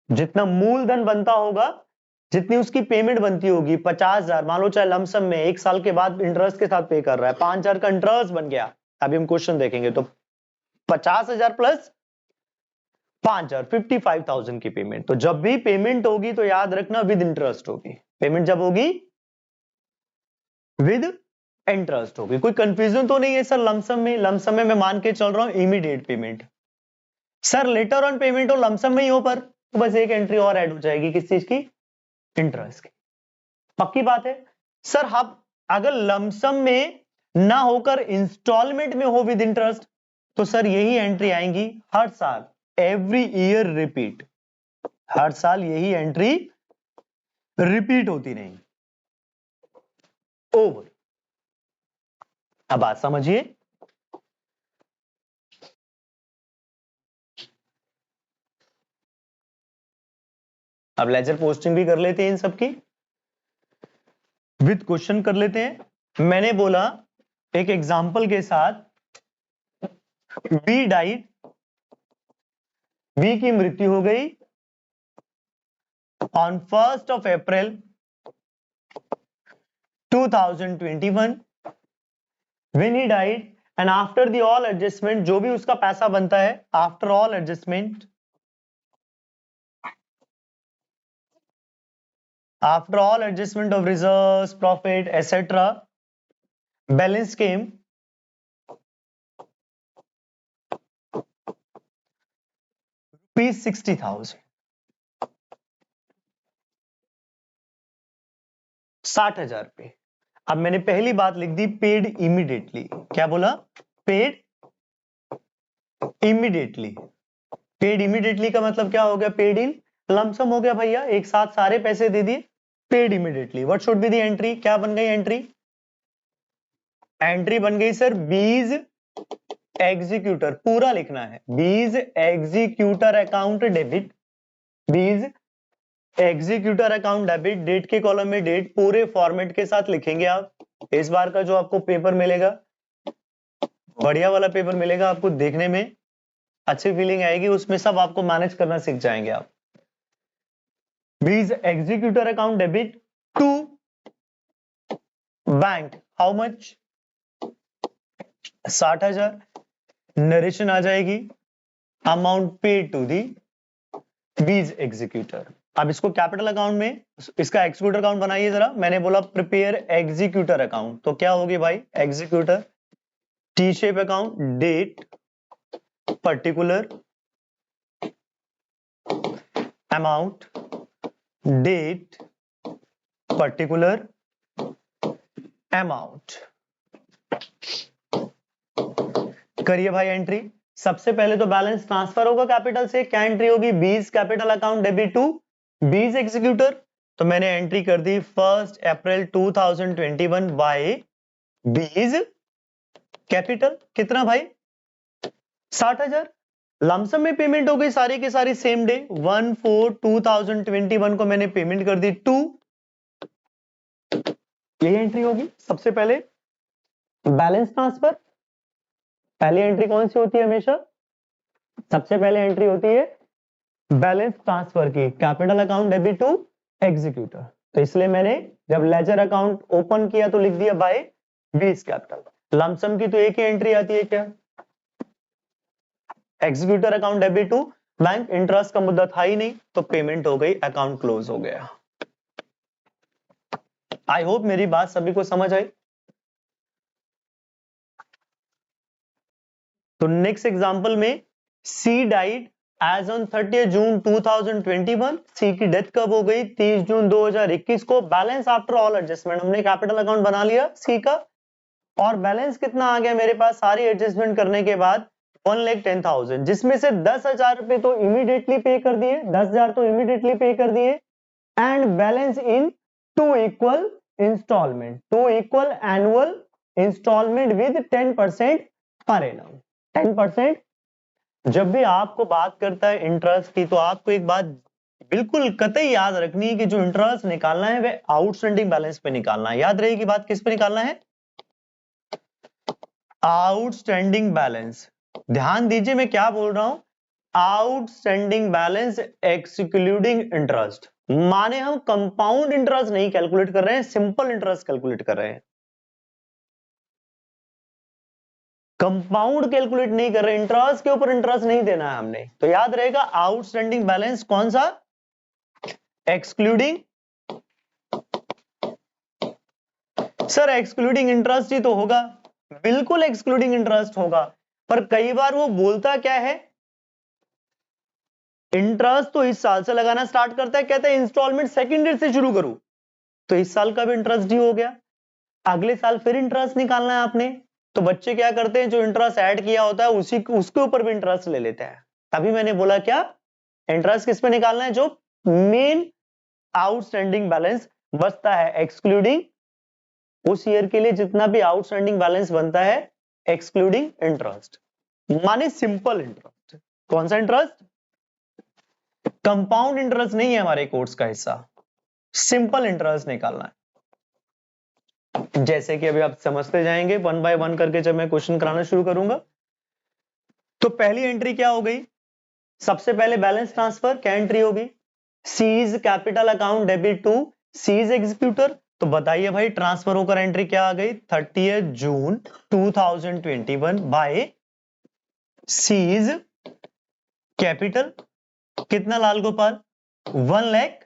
Speaker 1: जितना मूलधन बनता होगा, जितनी उसकी पेमेंट बनती होगी, 50,000 मान लो, चाहे लमसम में 1 साल के बाद इंटरेस्ट के साथ पे कर रहा है, 5,000 का इंटरेस्ट बन गया। अभी हम क्वेश्चन देखेंगे तो 50,000 प्लस 5,000, 55,000 की पेमेंट। तो जब भी पेमेंट होगी तो याद रखना विद इंटरेस्ट होगी। पेमेंट जब होगी विद इंटरेस्ट होगी। कोई कंफ्यूजन तो नहीं है सर? लमसम में मैं मान के चल रहा हूं immediate payment. Sir later on payment हो लमसम में ही हो, पर तो बस एक एंट्री और ऐड हो जाएगी, किस चीज की? इंटरेस्ट की। पक्की बात है सर? हम अगर लमसम में ना होकर इंस्टॉलमेंट में हो विद इंटरेस्ट, तो सर यही एंट्री आएंगी हर साल, एवरी ईयर रिपीट। हर साल यही एंट्री रिपीट होती रहेंगी। ओवर। अब बात समझिए। अब लेजर पोस्टिंग भी कर लेते हैं इन सबकी, विद क्वेश्चन कर लेते हैं। मैंने बोला एक एग्जांपल के साथ, बी डाइड, बी की मृत्यु हो गई on 1st of April 2021 when he died, and after the all adjustment, जो भी उसका पैसा बनता है, after all adjustment, after all adjustment of reserves, profit, etc., balance came ₹60,000, 60,000 रुपए। अब मैंने पहली बात लिख दी पेड इमीडिएटली। क्या बोला? Paid immediately. पेड इमीडिएटली का मतलब क्या हो गया? पेड इन लमसम हो गया भैया, एक साथ सारे पैसे दे दिए। Paid immediately. What should be the entry? क्या बन गई एंट्री? एंट्री बन गई सर बीज एग्जीक्यूटर, पूरा लिखना है, बीज एग्जीक्यूटर अकाउंट डेबिट, बीज एग्जीक्यूटर अकाउंट डेबिट, डेट के कॉलम में डेट पूरे फॉर्मेट के साथ लिखेंगे आप। इस बार का जो आपको पेपर मिलेगा, बढ़िया वाला पेपर मिलेगा आपको, देखने में अच्छी फीलिंग आएगी, उसमें सब आपको मैनेज करना सीख जाएंगे आप। बीज executor account debit to bank, how much? 60,000। Narration आ जाएगी, अमाउंट पेड टू दी बीज एग्जीक्यूटर। अब इसको कैपिटल अकाउंट में, इसका एग्जीक्यूटर अकाउंट बनाइए जरा। मैंने बोला प्रिपेयर एग्जीक्यूटर अकाउंट, तो क्या होगी भाई? Executor T shape account, date particular amount, date particular amount. करिए भाई एंट्री। सबसे पहले तो बैलेंस ट्रांसफर होगा कैपिटल से, क्या एंट्री होगी? बीज कैपिटल अकाउंट डेबिट टू बीज एग्जीक्यूटर। तो मैंने एंट्री कर दी 1 अप्रैल 2021 बाय बीज कैपिटल। कितना भाई? 60,000। लमसम में पेमेंट हो गई सारी की सारी सेम डे, 1/4/2021 को मैंने पेमेंट कर दी टू। यही एंट्री होगी सबसे पहले बैलेंस ट्रांसफर। पहली एंट्री कौन सी होती है? हमेशा सबसे पहले एंट्री होती है बैलेंस ट्रांसफर की, capital account debit to executor. तो इसलिए मैंने जब लेजर अकाउंट ओपन किया तो लिख दिया बाय बीज कैपिटल। लमसम की तो एक ही एंट्री आती है, क्या? Executor account debit to bank. Interest का मुद्दा था ही नहीं तो पेमेंट हो गई, अकाउंट क्लोज हो गया। आई होप मेरी बात सभी को समझ आई। तो नेक्स्ट एग्जांपल में she died as on 30 June 2021। सी की डेथ कब हो गई? 30 जून 2021 को। बैलेंस आफ्टर ऑल एडजस्टमेंट, हमने कैपिटल अकाउंट बना लिया सी का, और बैलेंस कितना आ गया मेरे पास सारी एडजस्टमेंट करने के बाद? 1,10,000, जिसमें से 10,000 रुपए तो इमीडिएटली पे कर दिए, 10,000 तो इमीडिएटली पे कर दिए, and balance in 2 equal installment, 2 equal annual installment with 10% per annum. 10%। जब भी आपको बात करता है इंटरेस्ट की, तो आपको एक बात बिल्कुल कतई याद रखनी है कि जो इंटरेस्ट निकालना है वह आउटस्टैंडिंग बैलेंस पे निकालना है। याद रहेगी बात, किस पे निकालना है? Outstanding balance. ध्यान दीजिए मैं क्या बोल रहा हूं, आउटस्टैंडिंग बैलेंस एक्सक्लूडिंग इंटरेस्ट। माने हम कंपाउंड इंटरेस्ट नहीं कैलकुलेट कर रहे हैं, सिंपल इंटरेस्ट कैलकुलेट कर रहे हैं। कंपाउंड कैलकुलेट नहीं कर रहे, इंटरेस्ट के ऊपर इंटरेस्ट नहीं देना है हमने। तो याद रहेगा आउटस्टैंडिंग बैलेंस कौन सा? एक्सक्लूडिंग। सर एक्सक्लूडिंग इंटरेस्ट ही तो होगा, बिल्कुल एक्सक्लूडिंग इंटरेस्ट होगा। पर कई बार वो बोलता क्या है, इंटरेस्ट तो इस साल से लगाना स्टार्ट करता है, कहता है इंस्टॉलमेंट सेकंड डेट से शुरू करूं, तो इस साल का भी इंटरेस्ट ड्यू हो गया, अगले साल फिर इंटरेस्ट निकालना है आपने। तो बच्चे क्या करते हैं, जो इंटरेस्ट ऐड किया होता है उसी उसके ऊपर भी इंटरेस्ट ले लेते हैं। तभी मैंने बोला क्या, इंटरेस्ट किस पे निकालना है? जो मेन आउटस्टैंडिंग बैलेंस बचता है, एक्सक्लूडिंग उस ईयर के लिए जितना भी आउटस्टैंडिंग बैलेंस बनता है, एक्सक्लूडिंग इंटरेस्ट, माने सिंपल इंटरेस्ट। कौन सा इंटरेस्ट? कंपाउंड इंटरेस्ट नहीं है हमारे कोर्स का हिस्सा, सिंपल इंटरेस्ट निकालना है। जैसे कि अभी आप समझते जाएंगे वन बाय वन करके जब मैं क्वेश्चन कराना शुरू करूंगा। तो पहली एंट्री क्या हो गई? सबसे पहले बैलेंस ट्रांसफर, क्या एंट्री होगी? सीज कैपिटल अकाउंट डेबिट टू सीज एग्जीक्यूटर। तो बताइए भाई ट्रांसफर होकर एंट्री क्या आ गई? 30 जून 2021 बाय सीज कैपिटल। कितना लाल गोपाल? 1 लाख।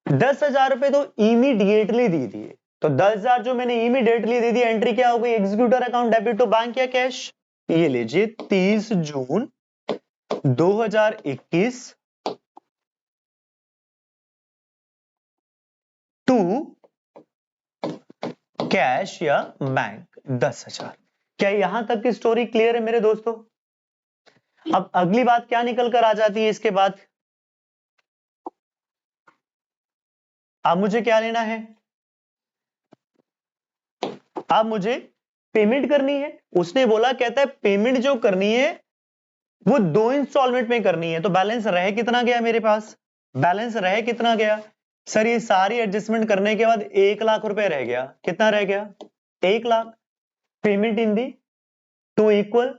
Speaker 1: 10,000 रुपए तो इमीडिएटली दे दिए, तो 10,000 जो मैंने इमीडिएटली दे दी, एंट्री क्या हो गई? Executor account debit to bank या कैश। ये लीजिए 30 जून 2021 टू कैश या बैंक 10,000। क्या यहां तक की स्टोरी क्लियर है मेरे दोस्तों? अब अगली बात क्या निकल कर आ जाती है इसके बाद? अब मुझे क्या लेना है? अब मुझे पेमेंट करनी है। उसने बोला, कहता है पेमेंट जो करनी है वो 2 इंस्टॉलमेंट में करनी है। तो बैलेंस रह कितना गया मेरे पास? बैलेंस रह कितना गया सर? ये सारी एडजस्टमेंट करने के बाद 1 लाख रुपए रह गया। कितना रह गया? 1 lakh. Payment in the 2 equal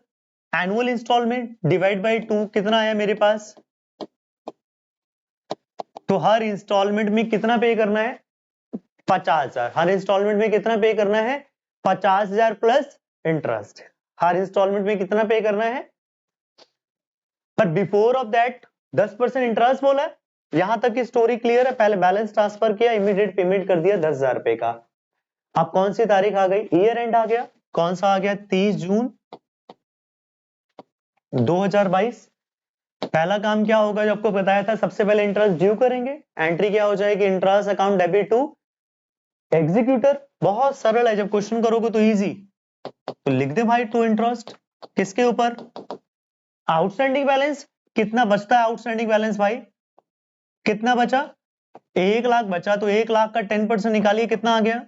Speaker 1: annual installment divide by 2 कितना आया मेरे पास? तो हर इंस्टॉलमेंट में कितना पे करना है? 50,000। हर इंस्टॉलमेंट में कितना पे करना है? 50,000 प्लस इंटरेस्ट। हर इंस्टॉलमेंट में कितना पे करना है? पर बिफोर ऑफ दैट 10% इंटरेस्ट बोला है। यहां तक की स्टोरी क्लियर है। पहले बैलेंस ट्रांसफर किया, इमीडिएट पेमेंट कर दिया 10,000 रुपए का। अब कौन सी तारीख आ गई? ईयर एंड आ गया। कौन सा आ गया? 30 जून 2022। पहला काम क्या होगा जो आपको बताया था? सबसे पहले इंटरेस्ट ड्यू करेंगे। एंट्री क्या हो जाएगी? Interest account debit to executor. बहुत सरल है, जब क्वेश्चन करोगे तो इजी। तो लिख दे भाई टू इंटरेस्ट किसके ऊपर? Outstanding balance. कितना बचता है आउटस्टैंडिंग बैलेंस भाई? कितना बचा? 1 लाख बचा। तो 1 लाख का 10% निकालिए, कितना आ गया?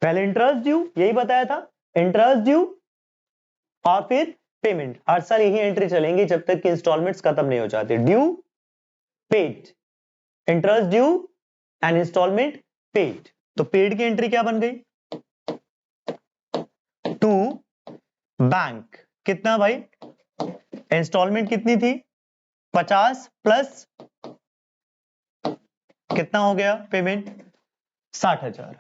Speaker 1: पहले इंटरेस्ट ड्यू, यही बताया था, इंटरेस्ट ड्यू और फिर पेमेंट। हर साल यही एंट्री चलेंगी जब तक कि इंस्टॉलमेंट्स खत्म नहीं हो जाते। Due, paid, interest due and installment paid. तो पेड की एंट्री क्या बन गई? To bank. कितना भाई? इंस्टॉलमेंट कितनी थी? 50 प्लस कितना हो गया पेमेंट? 60,000।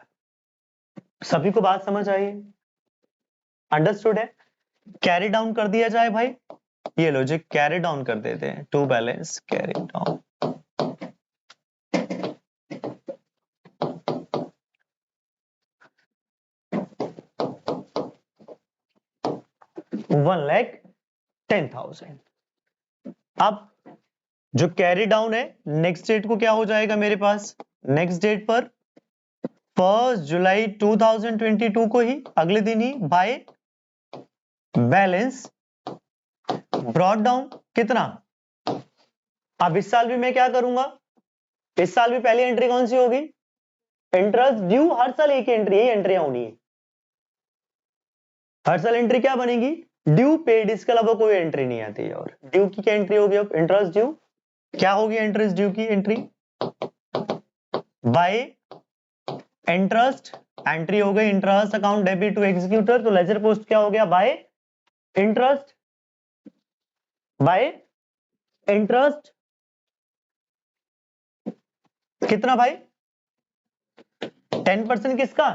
Speaker 1: सभी को बात समझ आई? अंडरस्टूड है? कैरी डाउन कर दिया जाए भाई। ये लॉजिक कैरी डाउन कर देते हैं। To balance carry down. One lakh 10,000। अब जो कैरी डाउन है नेक्स्ट डेट को क्या हो जाएगा मेरे पास? नेक्स्ट डेट पर 1 जुलाई 2022 को ही, अगले दिन ही, बाय बैलेंस ब्रॉट डाउन। कितना? अब इस साल भी मैं क्या करूंगा? इस साल भी पहली एंट्री कौन सी होगी? Interest due. हर साल एक एंट्री, यही एंट्रियां होनी है। हर साल एंट्री क्या बनेगी? Due, paid. इसके अलावा कोई एंट्री नहीं आती है। और ड्यू की क्या एंट्री होगी? अब इंटरेस्ट ड्यू क्या होगी? इंटरेस्ट ड्यू की एंट्री बाय इंटरेस्ट। एंट्री हो गई interest account debit to executor. तो लेजर पोस्ट क्या हो गया? Bye interest. बाय इंटरेस्ट कितना भाई? 10% किसका?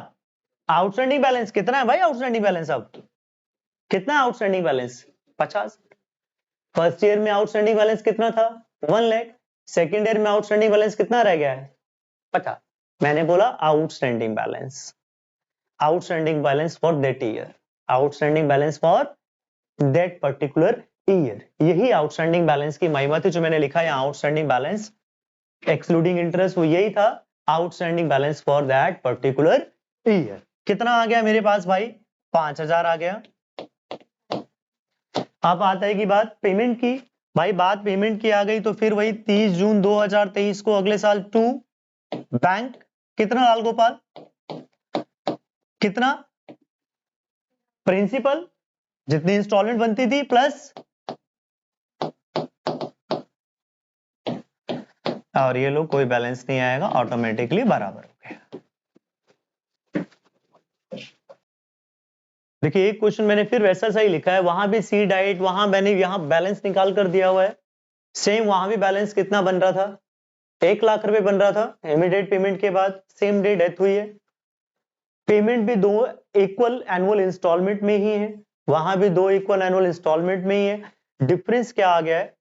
Speaker 1: Outstanding balance. कितना है भाई आउटस्टैंडिंग बैलेंस? अब कितना है आउटस्टैंडिंग बैलेंस? 50। फर्स्ट ईयर में आउटस्टैंडिंग बैलेंस कितना था? 1 लाख। सेकेंड ईयर में आउटस्टैंडिंग बैलेंस कितना रह गया है? 50। मैंने बोला outstanding balance. Outstanding balance for that year. Outstanding balance for that particular year. यही आउटस्टैंडिंग बैलेंस की महिमा थी जो मैंने लिखा है आउटस्टैंडिंग बैलेंस एक्सक्लूडिंग इंटरेस्ट। वो यही था, outstanding balance for that particular year. कितना आ गया मेरे पास भाई? 5,000 आ गया। अब आता है कि बात पेमेंट की। भाई बात पेमेंट की आ गई तो फिर वही 30 जून 2023 को अगले साल टू बैंक। कितना लाल गोपाल? कितना? प्रिंसिपल जितनी इंस्टॉलमेंट बनती थी प्लस, और ये लोग कोई बैलेंस नहीं आएगा, ऑटोमेटिकली बराबर हो गया। देखिए एक क्वेश्चन मैंने फिर वैसा सही लिखा है, वहां भी सी डाइट, वहां मैंने यहां बैलेंस निकाल कर दिया हुआ है। सेम वहां भी बैलेंस कितना बन रहा था? 1 लाख रुपए बन रहा था। इमीडिएट पेमेंट के बाद सेम डे डेथ हुई है। पेमेंट भी 2 इक्वल एनुअल इंस्टॉलमेंट में ही है, वहां भी 2 इक्वल एनुअल इंस्टॉलमेंट में ही है। डिफरेंस क्या आ गया है?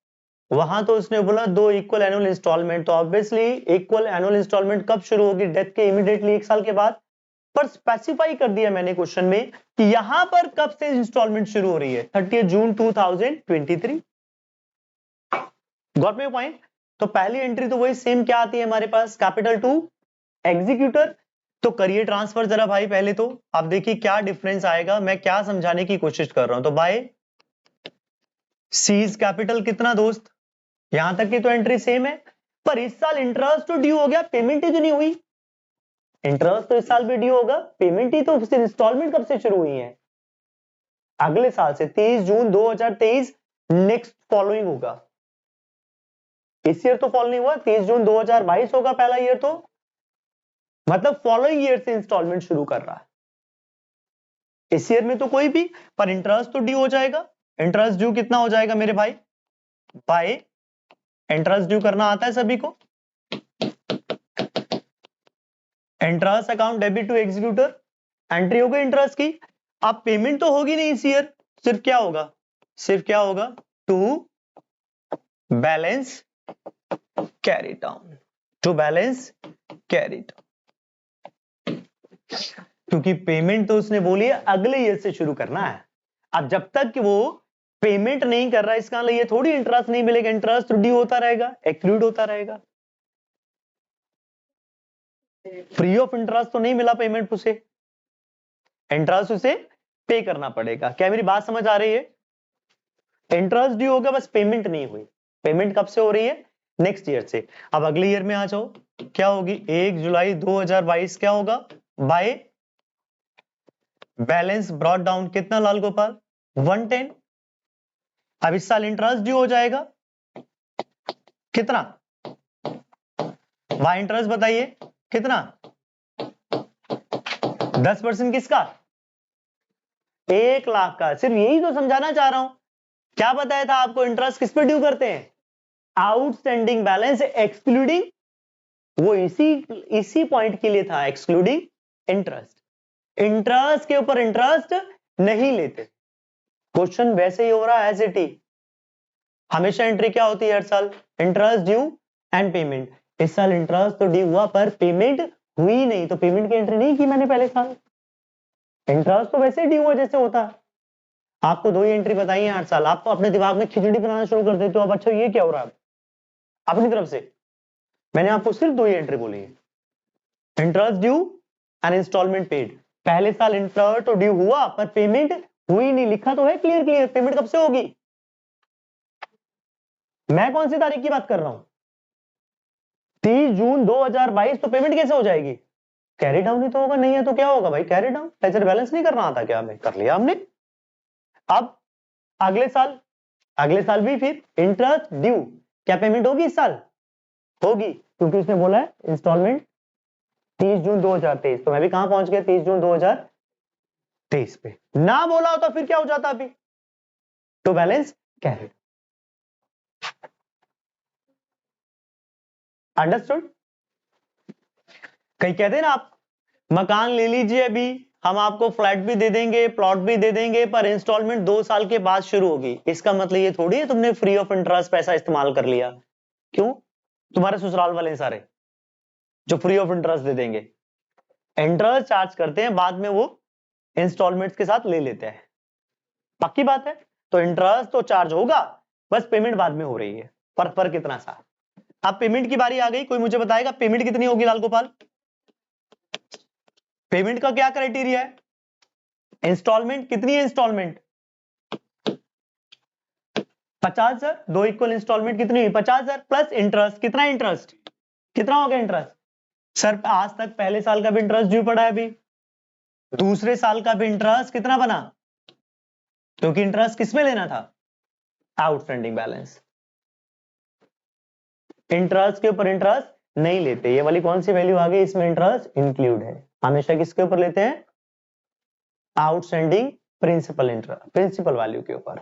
Speaker 1: वहां तो उसने बोला 2 इक्वल एनुअल इंस्टॉलमेंट, तो ऑब्वियसली इक्वल एनुअल इंस्टॉलमेंट कब शुरू होगी? डेथ के इमीडिएटली 1 साल के बाद। पर स्पेसिफाई कर दिया मैंने क्वेश्चन में कि यहां पर कब से इंस्टॉलमेंट शुरू हो रही है? 30 जून 2023। Got my point? तो पहली एंट्री तो वही सेम क्या आती है हमारे पास? Capital to executor. तो करिए ट्रांसफर जरा भाई, पहले तो आप देखिए क्या डिफरेंस आएगा, मैं क्या समझाने की कोशिश कर रहा हूं। तो बाय सीज कैपिटल कितना दोस्त, यहां तक की तो एंट्री सेम है, पर इस साल इंटरेस्ट तो ड्यू हो गया, पेमेंट ही तो नहीं हुई। इंटरेस्ट तो इस साल भी ड्यू होगा, पेमेंट ही तो, फिर इंस्टॉलमेंट कब से शुरू हुई है? अगले साल से 30 जून 2023 नेक्स्ट फॉलोइंग होगा। इस ईयर तो फॉलो नहीं हुआ, 30 जून 2022 होगा पहला ईयर, तो मतलब फॉलोइंग ईयर से इंस्टॉलमेंट शुरू कर रहा है। इस ईयर में तो कोई भी, पर इंटरेस्ट तो ड्यू हो जाएगा। इंटरेस्ट ड्यू कितना हो जाएगा मेरे भाई? बाय इंटरेस्ट ड्यू करना आता है सभी को, interest account debit to executor, entry हो गई इंटरेस्ट की। अब पेमेंट तो होगी नहीं इस ईयर, सिर्फ क्या होगा, सिर्फ क्या होगा, to balance carry down, to balance carry down, क्योंकि पेमेंट तो उसने बोली है अगले ईयर से शुरू करना है। अब जब तक कि वो पेमेंट नहीं कर रहा, इसका ये थोड़ी इंटरेस्ट नहीं मिलेगा, इंटरेस्ट ड्यू होता रहेगा, एक्लूड होता रहेगा। फ्री ऑफ इंटरेस्ट तो नहीं मिला पेमेंट उसे, इंटरेस्ट उसे पे करना पड़ेगा। क्या मेरी बात समझ आ रही है? इंटरेस्ट ड्यू होगा, बस पेमेंट नहीं हुई। पेमेंट कब से हो रही है? नेक्स्ट ईयर से। अब अगले ईयर में आ जाओ, क्या होगी? 1 जुलाई 2022 क्या होगा? बाय बैलेंस ब्रॉट डाउन कितना लाल गोपाल? 110। अब इस साल इंटरेस्ट ड्यू हो जाएगा कितना? बाय इंटरेस्ट बताइए कितना? 10% किसका? 1 लाख का। सिर्फ यही तो समझाना चाह रहा हूं। क्या बताया था आपको, इंटरेस्ट किस पे ड्यू करते हैं? आउटस्टैंडिंग बैलेंस एक्सक्लूडिंग, वो इसी पॉइंट के लिए था, एक्सक्लूडिंग इंटरेस्ट। इंटरेस्ट के ऊपर इंटरेस्ट नहीं लेते। क्वेश्चन वैसे ही हो रहा है एज इट इज। हमेशा एंट्री क्या होती है हर साल? Interest due and payment. इस साल इंटरेस्ट तो ड्यू हुआ पर पेमेंट हुई नहीं, तो पेमेंट की एंट्री नहीं की मैंने पहले साल। इंटरेस्ट तो वैसे ड्यू हुआ जैसे होता है। आपको 2 ही एंट्री बताई है हर साल, आप अपने दिमाग में खिचड़ी बनाना शुरू कर देते हो। अब अच्छा ये क्या हो रहा है अपनी तरफ से? मैंने आपको सिर्फ 2 ही एंट्री बोली है, interest due and installment paid. पहले साल इंटरेस्ट तो ड्यू हुआ पर पेमेंट हुई नहीं, लिखा तो है क्लियर क्लियर। पेमेंट कब से होगी? मैं कौन सी तारीख की बात कर रहा हूं? 30 जून 2022। तो पेमेंट कैसे हो जाएगी? कैरी डाउन ही तो होगा, नहीं है तो क्या होगा भाई? Carry down. लेजर बैलेंस नहीं करना आता क्या? हमें कर लिया हमने। अब अगले साल भी फिर इंटरेस्ट ड्यू, क्या पेमेंट होगी इस साल? होगी, क्योंकि उसने बोला है इंस्टॉलमेंट 30 जून 2023। तो मैं भी कहां पहुंच गया? 30 जून 2023 पे। ना बोला होता फिर क्या हो जाता अभी? तो बैलेंस कैरी। अंडरस्टूड? कहीं कहते हैं ना आप मकान ले लीजिए अभी, हम आपको फ्लैट भी दे देंगे, प्लॉट भी दे देंगे, पर इंस्टॉलमेंट 2 साल के बाद शुरू होगी। इसका मतलब ये थोड़ी है तुमने फ्री ऑफ इंटरेस्ट पैसा इस्तेमाल कर लिया। क्यों? तुम्हारे ससुराल वाले सारे जो फ्री ऑफ इंटरेस्ट दे देंगे, इंटरेस्ट चार्ज करते हैं, बाद में वो इंस्टॉलमेंट्स के साथ ले लेते हैं। पक्की बात है। तो इंटरेस्ट तो चार्ज होगा, बस पेमेंट बाद में हो रही है। फर्क कितना सा? अब पेमेंट की बारी आ गई, कोई मुझे बताएगा पेमेंट कितनी होगी लाल गोपाल? पेमेंट का क्या क्राइटेरिया है? इंस्टॉलमेंट कितनी है? इंस्टॉलमेंट 50,000। 2 इक्वल इंस्टॉलमेंट कितनी हुई? 50,000 प्लस इंटरेस्ट। कितना इंटरेस्ट? कितना हो गया इंटरेस्ट? सर आज तक पहले साल का भी इंटरेस्ट ड्यू पड़ा है, अभी दूसरे साल का भी इंटरेस्ट कितना बना? क्योंकि इंटरेस्ट किसमें लेना था? Outstanding balance. इंटरेस्ट के ऊपर इंटरेस्ट नहीं लेते। ये वाली कौन सी वैल्यू आ गई? इसमें इंटरेस्ट इंक्लूड है। हमेशा किसके ऊपर लेते हैं? Outstanding principal interest, principal value के ऊपर।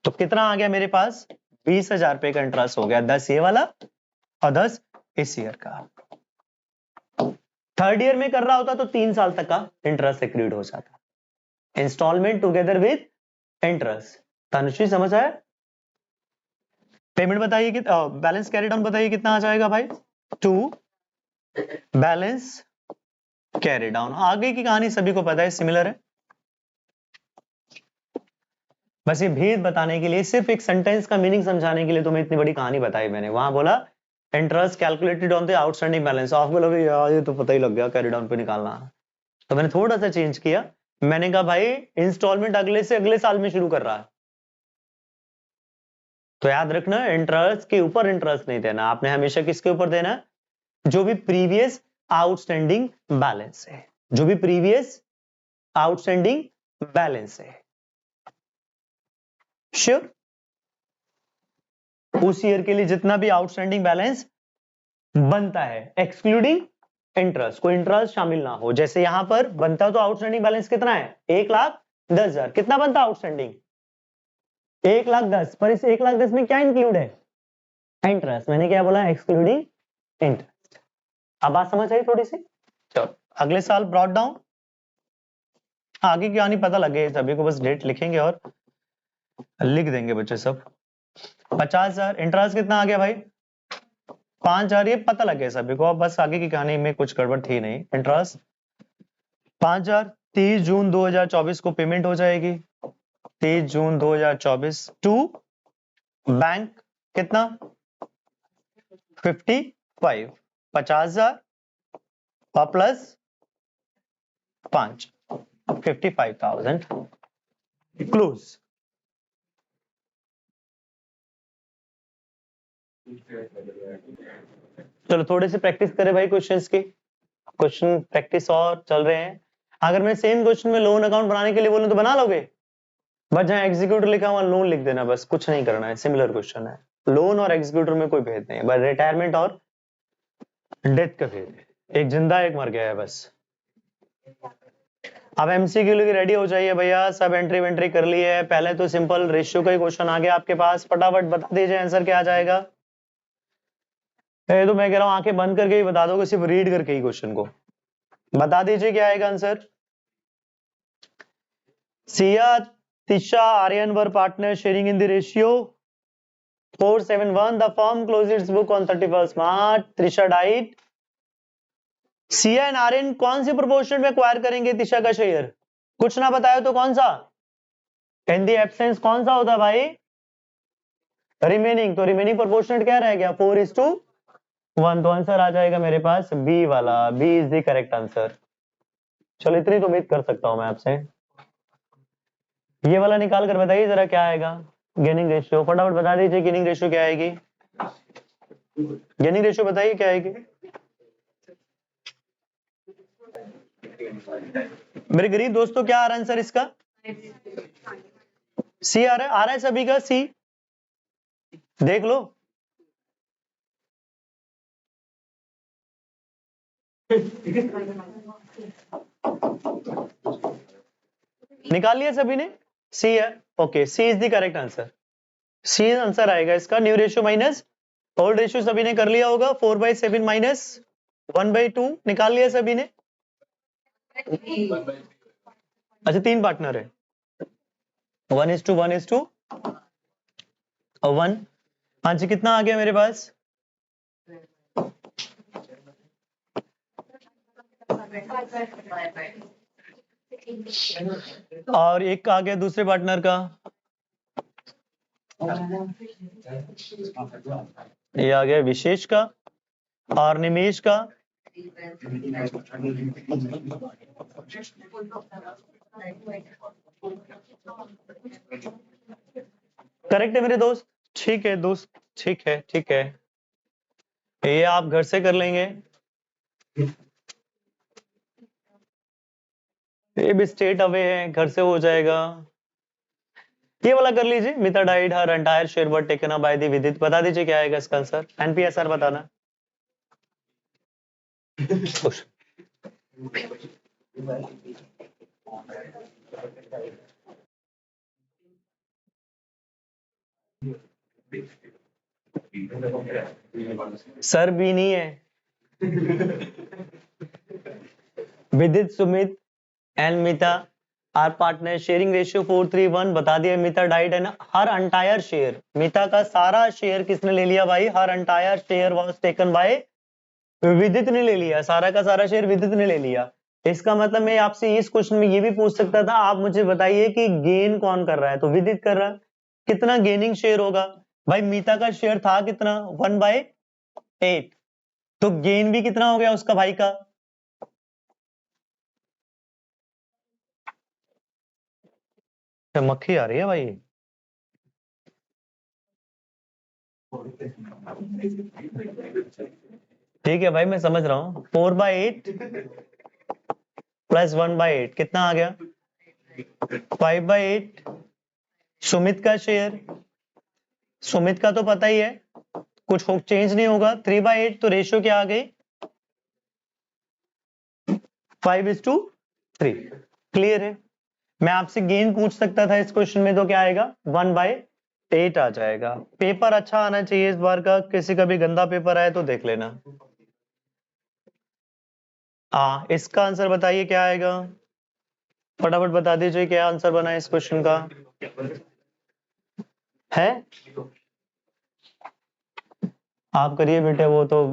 Speaker 1: तो कितना आ गया मेरे पास? 20,000 रुपए का इंटरेस्ट हो गया, 10 ये वाला और 10 इस ईयर का। थर्ड ईयर में कर रहा होता तो 3 साल तक का इंटरेस्ट एक्रूड हो जाता। Installment together with interest. Tanushree समझ आया? पेमेंट बताइए, बैलेंस कैरी डाउन बताइए कितना आ जाएगा भाई? 2 बैलेंस कैरी डाउन। आगे की कहानी सभी को पता है, सिमिलर है। बस ये भेद बताने के लिए, सिर्फ एक सेंटेंस का मीनिंग समझाने के लिए तुम्हें इतनी बड़ी कहानी बताई मैंने। वहां बोला interest calculated on the outstanding balance. आप बोलोगे यार ये तो पता ही लग गया, कैरी डाउन पे निकालना। तो मैंने थोड़ा सा चेंज किया, मैंने कहा भाई इंस्टॉलमेंट अगले से अगले साल में शुरू कर रहा है, तो याद रखना इंटरेस्ट के ऊपर इंटरेस्ट नहीं देना आपने, हमेशा किसके ऊपर देना, जो भी प्रीवियस आउटस्टैंडिंग बैलेंस है, जो भी प्रीवियस आउटस्टैंडिंग बैलेंस है। श्योर? उस ईयर के लिए जितना भी आउटस्टैंडिंग बैलेंस बनता है एक्सक्लूडिंग इंटरेस्ट, कोई इंटरेस्ट शामिल ना हो। जैसे यहां पर बनता तो आउटस्टैंडिंग बैलेंस कितना है, 1,10,000, कितना बनता आउटस्टैंडिंग 1,10,000, पर इस 1,10,000 में क्या इंक्लूड है, इंटरेस्ट। मैंने क्या बोला, एक्सक्लूडिंग इंटरेस्ट। अब बात समझ आई थोड़ी सी? चलो अगले साल ब्रॉट डाउन, आगे की कहानी पता लगे सभी को, बस डेट लिखेंगे और लिख देंगे बच्चे सब। 50,000 इंटरेस्ट कितना आ गया भाई, 5,000, ये पता लग गया सभी को, अब बस आगे की कहानी में कुछ गड़बड़ थी नहीं। इंटरेस्ट 5,000 30 जून 2024 को पेमेंट हो जाएगी, 30 जून 2024 टू बैंक कितना 55, 50,000 और प्लस 5 55,000 क्लोज। चलो थोड़े से प्रैक्टिस करें भाई क्वेश्चंस की, क्वेश्चन प्रैक्टिस और चल रहे हैं। अगर मैं सेम क्वेश्चन में लोन अकाउंट बनाने के लिए बोलूं तो बना लोगे, बस जहां एग्जीक्यूटर लिखा हुआ लोन लिख देना, बस कुछ नहीं करना है, सिमिलर क्वेश्चन है। लोन और एग्जीक्यूटर में कोई भेद नहीं है, बस रिटायरमेंट और डेथ का भेद है, एक जिंदा एक मर गया है बस। अब एमसीक्यू के लिए रेडी हो जाइए भैया, सब एंट्री वेंट्री कर ली है। पहले तो सिंपल रेशियो का ही क्वेश्चन आ गया आपके पास, फटाफट बता दीजिए आंसर क्या आ जाएगा। तो मैं कह रहा हूं आंखें बंद करके ही बता दोगे, सिर्फ रीड करके ही क्वेश्चन को बता दीजिए क्या आएगा answer. Siya, Tisha, Aryan were partner sharing in the ratio 471. The firm closed its book on 31st March. Trisha died. Siya and Aryan कौन सी प्रोपोर्शन में एक्वायर करेंगे तिशा का शेयर, कुछ ना बताया तो कौन सा, इन दी एब्सेंस कौन सा होता भाई, रिमेनिंग। तो रिमेनिंग प्रोपोर्शनेट क्या रह गया 4:1, तो आंसर आ जाएगा मेरे पास बी वाला, B is the correct answer. चलो इतनी तो उम्मीद कर सकता हूं मैं आपसे। ये वाला निकाल कर बताइए जरा क्या आएगा, गेनिंग रेशियो फटाफट बता दीजिए, गेनिंग रेशियो क्या आएगी, गेनिंग रेशियो बताइए क्या आएगी। मेरे गरीब दोस्तों क्या आ रहा है आंसर इसका, सी आ रहा है सभी का, सी देख लो। निकाल लिया सभी ने, सी है, okay C is the correct answer, C answer आएगा इसका। New ratio minus old ratio सभी ने कर लिया होगा, 4/7 माइनस 1/2 निकाल लिया सभी ने। अच्छा 3 पार्टनर है, 1:1:1। हाँ जी कितना आ गया मेरे पास, और एक आ गया दूसरे पार्टनर का, ये आ गया विशेष का और निमेश का। करेक्ट है मेरे दोस्त, ठीक है दोस्त, ठीक है ठीक है, ये आप घर से कर लेंगे, ये भी स्टेट अवे है, घर से हो जाएगा। ये वाला कर लीजिए, Mita died her entire share were taken by the Vidit, बता दीजिए क्या आएगा इसका आंसर, एनपीएसआर बताना। सर भी नहीं है, Vidit, Sumit and Mita are partner, sharing ratio 4:1 बता दिया। Mita died and her entire share, Mita का सारा शेयर किसने ले लिया भाई, her entire share was taken by Vidit ने ले लिया, सारा का सारा शेयर विदित ने ले लिया। इसका मतलब मैं आपसे इस क्वेश्चन में ये भी पूछ सकता था, आप मुझे बताइए कि गेन कौन कर रहा है, तो विदित कर रहा है, कितना गेनिंग शेयर होगा भाई, मीता का शेयर था कितना 1/2, 8, तो गेन भी कितना हो गया उसका भाई का? मक्खी आ रही है भाई। ठीक है भाई, मैं समझ रहा हूं। 4/8 प्लस 1/8 कितना आ गया? 5/8। सुमित का शेयर, सुमित का तो पता ही है, कुछ चेंज नहीं होगा। 3/8, तो रेशियो क्या आ गई? 5:3। क्लियर है? मैं आपसे गेन पूछ सकता था इस क्वेश्चन में, तो क्या आएगा? 1/8 आ जाएगा। पेपर अच्छा आना चाहिए इस बार का, किसी का भी गंदा पेपर आए तो देख लेना। इसका आंसर बताइए क्या आएगा, फटाफट बता दीजिए क्या आंसर बना है इस क्वेश्चन का। है आप करिए बेटे, वो तो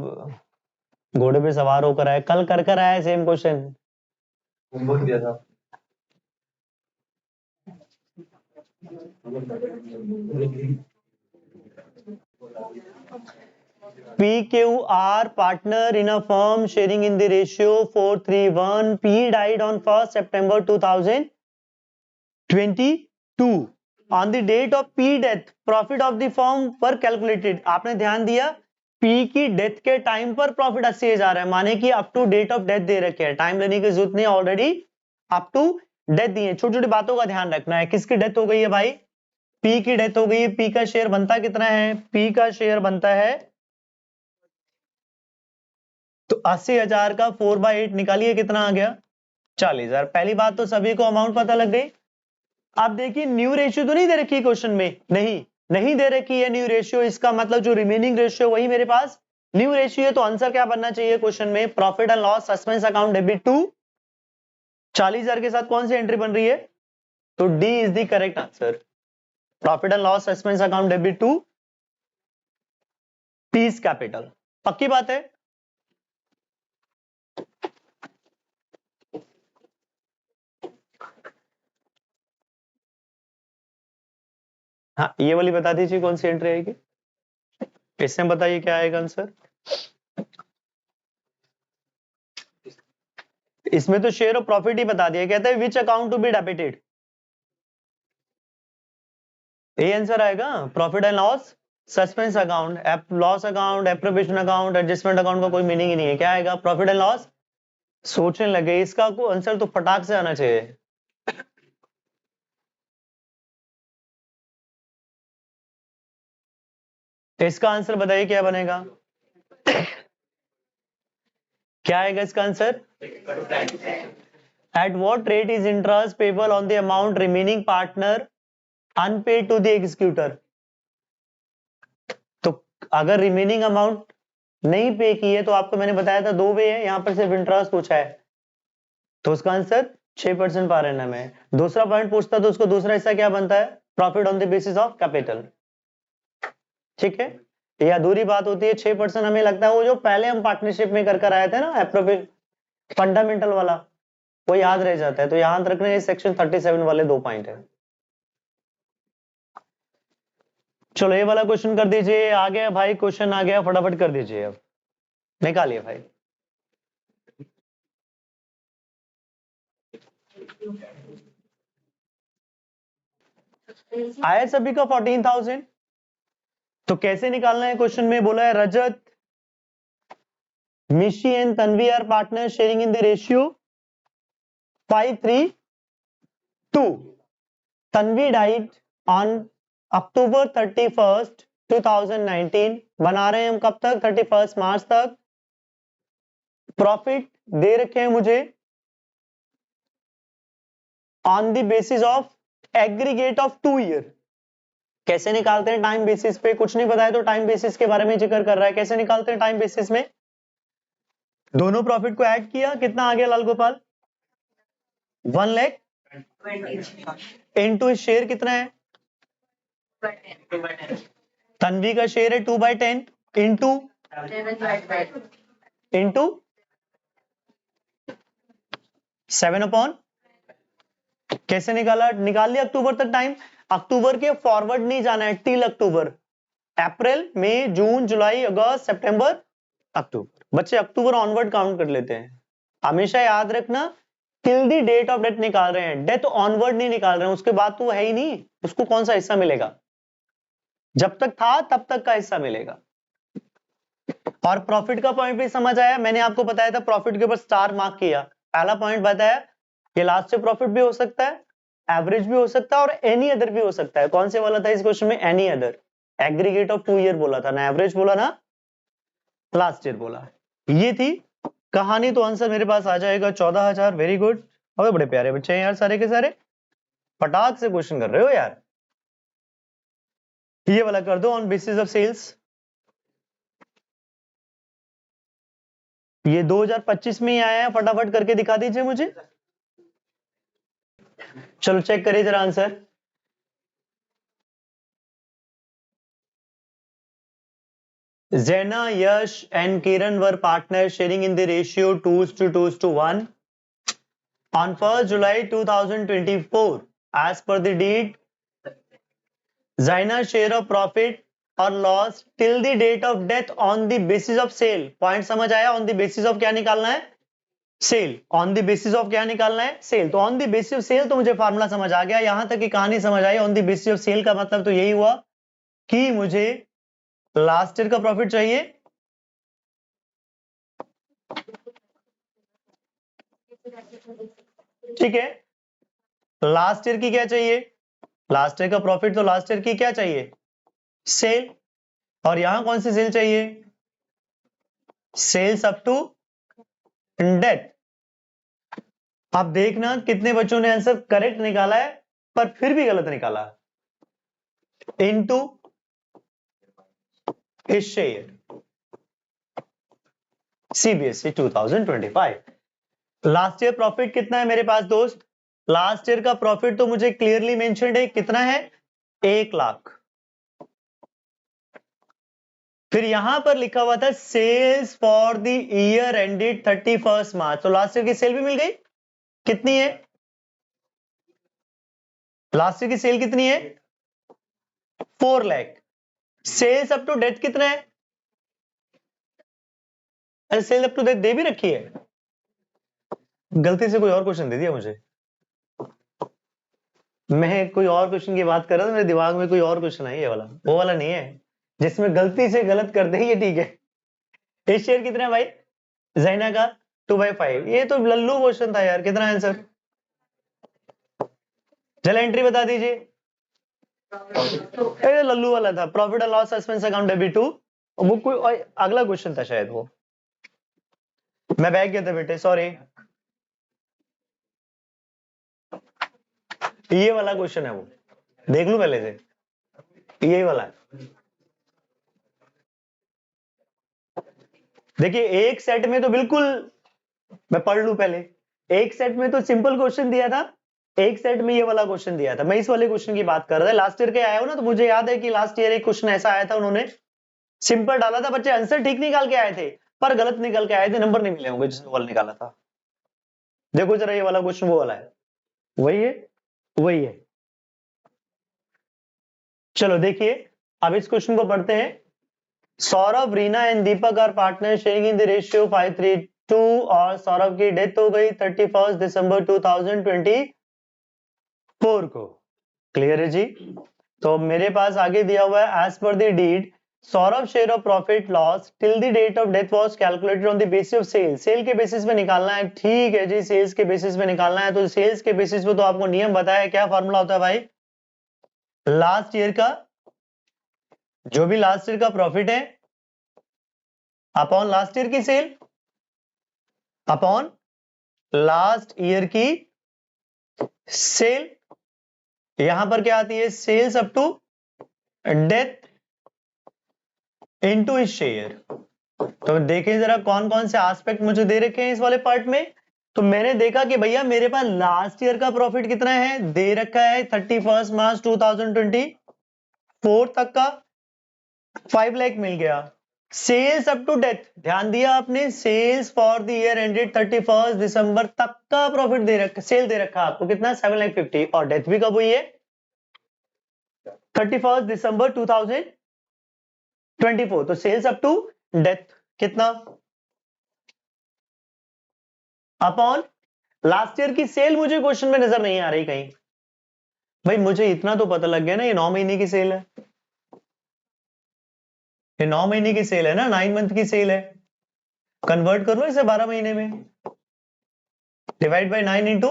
Speaker 1: घोड़े पे सवार होकर आए, कल कर कर आया सेम क्वेश्चन। होमवर्क दिया था। PQR partner in a firm sharing in the ratio 4:1. P died on 1st September 2022. On the date of P death, profit of the firm were calculated. आपने ध्यान दिया, P की डेथ के time पर profit 80,000 है, माने कि up to date of death दे रखे हैं, टाइम लेने की जरूरत नहीं, ऑलरेडी अप टू डेथ दी है। छोटी छोटी बातों का ध्यान रखना है। किसकी डेथ हो गई है भाई? P की डेथ हो गई है। P का शेयर बनता कितना है? P का शेयर बनता है, तो 80,000 का 4/8 निकालिए, कितना आ गया? 40,000। पहली बात तो सभी को अमाउंट पता लग गई। आप देखिए, न्यू रेशियो तो नहीं दे रखी है क्वेश्चन में, नहीं दे रखी है न्यू रेशियो। इसका मतलब जो रिमेनिंग रेशियो वही मेरे पास न्यू रेशियो है। तो आंसर क्या बनना चाहिए क्वेश्चन में? Profit and loss suspense account debit to 40,000 के साथ कौन सी एंट्री बन रही है? तो D is the correct answer. Profit and loss suspense account debit to piece capital. पक्की बात है? हाँ, ये वाली बता दीजिए कौन सी एंट्री आएगी, इसमें बताइए क्या आएगा आंसर। इसमें तो शेयर ऑफ प्रॉफिट ही बता दिया, कहता है which account to be debited, ये आंसर आएगा। Profit and loss suspense account, loss account, appropriation account, adjustment account का कोई मीनिंग ही नहीं है। क्या आएगा? Profit and loss. सोचने लगे, इसका आंसर तो फटाक से आना चाहिए। इसका आंसर बताइए क्या बनेगा, क्या आएगा इसका answer? At what rate is interest payable on the amount remaining partner unpaid to the executor. तो अगर रिमेनिंग अमाउंट नहीं पे की है, तो आपको मैंने बताया था 2 वे है, यहां पर सिर्फ इंटरेस्ट पूछा है, तो उसका आंसर 6% पर एनम है। दूसरा पॉइंट पूछता तो उसको दूसरा हिस्सा क्या बनता है? Profit on the basis of capital. ठीक है, ये अधूरी बात होती है। 6% हमें लगता है वो जो पहले हम पार्टनरशिप में कर आए थे ना, एप्रोप्रिएट फंडामेंटल वाला, वो याद रह जाता है। तो याद रखना, सेक्शन 37 वाले 2 पॉइंट है। चलो ये वाला क्वेश्चन कर दीजिए। आ गया भाई, क्वेश्चन आ गया, फटाफट कर दीजिए, अब निकालिए भाई। आया सभी का 14,000। तो कैसे निकालना है? क्वेश्चन में बोला है Rajat, Mishi and Tanvi are partner sharing in the ratio 5:3:2। Tanvi died on October 31st 2019। बना रहे हैं हम कब तक? 31 मार्च तक। प्रॉफिट दे रखे हैं मुझे on the basis of aggregate of 2 year. कैसे निकालते हैं टाइम बेसिस पे? कुछ नहीं बताया तो टाइम बेसिस के बारे में जिक्र कर रहा है। कैसे निकालते हैं टाइम बेसिस में? दोनों प्रॉफिट को ऐड किया, कितना आ गया लाल गोपाल? 1 लाख इंटू शेयर कितना है? तन्वी का शेयर है 2/10 इंटू 7/, कैसे निकाला? निकाल लिया अक्टूबर तक टाइम। अक्टूबर के फॉरवर्ड नहीं जाना है, टिल अक्टूबर। अप्रैल, मई, जून, जुलाई, अगस्त, सितंबर, अक्टूबर। बच्चे अक्टूबर ऑनवर्ड काउंट कर लेते हैं। हमेशा याद रखना till the date of death निकाल रहे हैं, डेथ ऑनवर्ड नहीं निकाल रहे हैं, उसके बाद तो वो है ही नहीं, उसको कौन सा हिस्सा मिलेगा? जब तक था तब तक का हिस्सा मिलेगा। और प्रॉफिट का पॉइंट भी समझ आया, मैंने आपको बताया था प्रॉफिट के ऊपर स्टार मार्क किया। पहला पॉइंट बताया कि लास्ट से प्रॉफिट भी हो सकता है, एवरेज भी हो सकता है और एनी अदर भी हो सकता है। कौन से वाला था इस क्वेश्चन में? Any other. Aggregate of 2 year बोला था ना, एवरेज बोला ना, लास्ट ईयर बोला। ये थी कहानी। तो आंसर मेरे पास आ जाएगा 14,000। Very good. अबे बड़े प्यारे बच्चे हैं यार सारे के सारे, फटाक से क्वेश्चन कर रहे हो यार। ये वाला कर दो, ऑन बेसिस ऑफ सेल्स। ये 2025 में ही आया है, फटाफट करके दिखा दीजिए मुझे। चलो चेक करिए जरा answer. Zena, Yash and Kiran were partners sharing in the ratio 2:1 on 1st July 2024. As per the deed, Zena's share of profit or loss till the date of death on the basis of sale. Point समझ आया? On the basis of क्या निकालना है? Sale. On the basis of क्या निकालना है? Sale. तो on the basis of sale तो मुझे फार्मूला समझ आ गया, यहां तक की कहानी समझ आई। On the basis of sale का मतलब तो यही हुआ कि मुझे लास्ट ईयर का प्रॉफिट चाहिए, ठीक है। लास्ट ईयर की क्या चाहिए? लास्ट ईयर का प्रॉफिट तो लास्ट ईयर की क्या चाहिए? सेल। और यहां कौन सी सेल चाहिए? Sales up to death. आप देखना कितने बच्चों ने आंसर करेक्ट निकाला है, पर फिर भी गलत निकाला। इनटू इस share, CBSE 2025। Last year profit कितना है मेरे पास दोस्त? लास्ट ईयर का प्रॉफिट तो मुझे क्लियरली मेंशन्ड है, कितना है? 1 लाख। फिर यहां पर लिखा हुआ था sales for the year ended 31 March. तो लास्ट ईयर की सेल भी मिल गई। कितनी है लास्ट ईयर की सेल? कितनी है? 4 lakh. Sales up to death कितना है? अरे सेल्स अप टू डेथ दे भी रखी है, गलती से कोई और क्वेश्चन दे दिया मुझे। मैं कोई और क्वेश्चन की बात कर रहा था, मेरे दिमाग में कोई और क्वेश्चन है, ये वाला वो वाला नहीं है जिसमें गलती से गलत कर दे, ये ठीक है। इस शेयर कितना है भाई? जैना का 2/5। ये तो लल्लू क्वेश्चन था यार। कितना आंसर? चलो एंट्री बता दीजिए। लल्लू वाला था, profit and loss expense account debit to. वो कोई अगला क्वेश्चन था शायद, वो मैं बैग गया था बेटे, सॉरी। ये वाला क्वेश्चन है, वो देख लू पहले से, यही वाला है। देखिए एक सेट में तो बिल्कुल, मैं पढ़ लू पहले। एक सेट में तो सिंपल क्वेश्चन दिया था, एक सेट में ये वाला क्वेश्चन दिया था। मैं इस वाले क्वेश्चन की बात कर रहा था। लास्ट ईयर के आया हो ना, तो मुझे याद है कि लास्ट ईयर एक क्वेश्चन ऐसा आया था, उन्होंने सिंपल डाला था, बच्चे आंसर ठीक निकाल के आए थे पर गलत निकल के आए थे, नंबर नहीं मिले होंगे जिसने वाला निकाला था। देखो जरा ये वाला क्वेश्चन वो वाला है, वही है, वही है। चलो देखिए अब इस क्वेश्चन को पढ़ते हैं। Saurabh, Reena and Deepak are partner sharing in the ratio 5:3 और सौरभ की डेथ हो गई 31 दिसंबर 2024 को। क्लियर है जी? तो मेरे पास आगे दिया हुआ है as per the deed Saurabh share of profit loss till the date of death was calculated on the basis of sale. Sale के बेसिस पे निकालना है, ठीक है जी, सेल्स के बेसिस पे निकालना है। तो सेल्स के बेसिस पे तो आपको नियम बताया है, क्या फॉर्मूला होता है भाई? लास्ट ईयर का, जो भी लास्ट ईयर का प्रॉफिट है अपॉन लास्ट ईयर की सेल, अपॉन लास्ट ईयर की सेल। यहां पर क्या आती है? Sales up to death into इस शेयर। तो देखें जरा कौन कौन से एस्पेक्ट मुझे दे रखे हैं इस वाले पार्ट में। तो मैंने देखा कि भैया मेरे पास लास्ट ईयर का प्रॉफिट कितना है, दे रखा है 31 मार्च 2024 तक का 5 लाख मिल गया। सेल्स अप टू डेथ, ध्यान दिया आपने, sales for the year ended 31 दिसंबर तक का प्रॉफिट दे रखा, सेल दे रखा आपको कितना? 7,50,000। और डेथ भी कब हुई है? 31 दिसंबर 2024। तो सेल्स अप टू डेथ कितना अपॉन लास्ट ईयर की सेल मुझे क्वेश्चन में नजर नहीं आ रही कहीं। भाई मुझे इतना तो पता लग गया ना, ये 9 महीने की सेल है, ये 9 महीने की सेल है ना, 9 मंथ की सेल है। कन्वर्ट कर लो इसे 12 महीने में, डिवाइड बाय 9 इंटू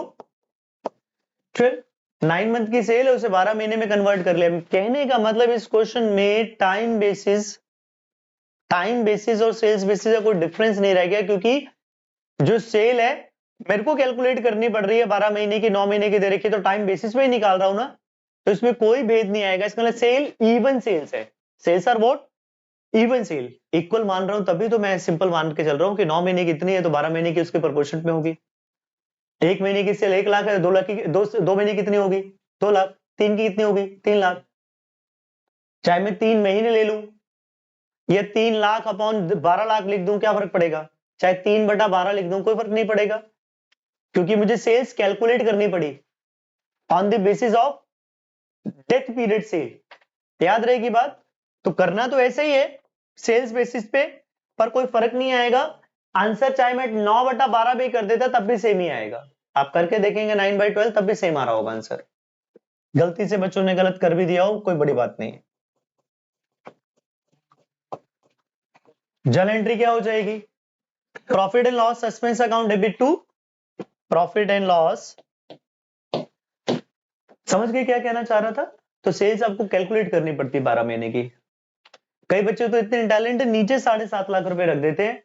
Speaker 1: 12। 9 मंथ की सेल है, उसे 12 महीने में कन्वर्ट कर लिया। कहने का मतलब इस क्वेश्चन में टाइम बेसिस और सेल्स बेसिस का कोई डिफरेंस नहीं रह गया, क्योंकि जो सेल है मेरे को कैलकुलेट करनी पड़ रही है 12 महीने की, 9 महीने की दे रखी है, तो टाइम बेसिस पे ही निकाल रहा हूं ना, तो इसमें कोई भेद नहीं आएगा। इसका मतलब सेल इवन सेल्स है, sales are what, even sale. Equal मान रहा हूं तभी तो मैं सिंपल मान के चल रहा हूं कि 9 महीने कितनी है तो 12 महीने की उसके प्रोपोर्शन में होगी। 1 महीने की सेल 1 लाख है, 2 लाख की, 2 महीने कितनी होगी 2 लाख, 3 की कितनी होगी 3 लाख। चाहे मैं 3 महीने ले लूं या 3 लाख अपॉन 12 लाख लिख दूं, क्या फर्क पड़ेगा? चाहे 3/12 लिख दूं, कोई फर्क नहीं पड़ेगा, क्योंकि मुझे सेल्स कैलकुलेट करनी पड़ी on the basis of death period sale. याद रहेगी बात? तो करना तो ऐसे ही है सेल्स बेसिस पे, पर कोई फर्क नहीं आएगा। आंसर चाहे मैं 9/12 भी कर देता तब भी सेम ही आएगा। आप करके देखेंगे 9/12 तब भी सेम आ रहा होगा आंसर। गलती से बच्चों ने गलत कर भी दिया हो, कोई बड़ी बात नहीं। जर्नल एंट्री क्या हो जाएगी? Profit and loss suspense account debit to profit and loss. समझ गए क्या कहना चाह रहा था? तो सेल्स आपको कैलकुलेट करनी पड़ती है 12 महीने की। कई बच्चे तो इतने टैलेंट नीचे 7.5 लाख रुपए रख देते हैं,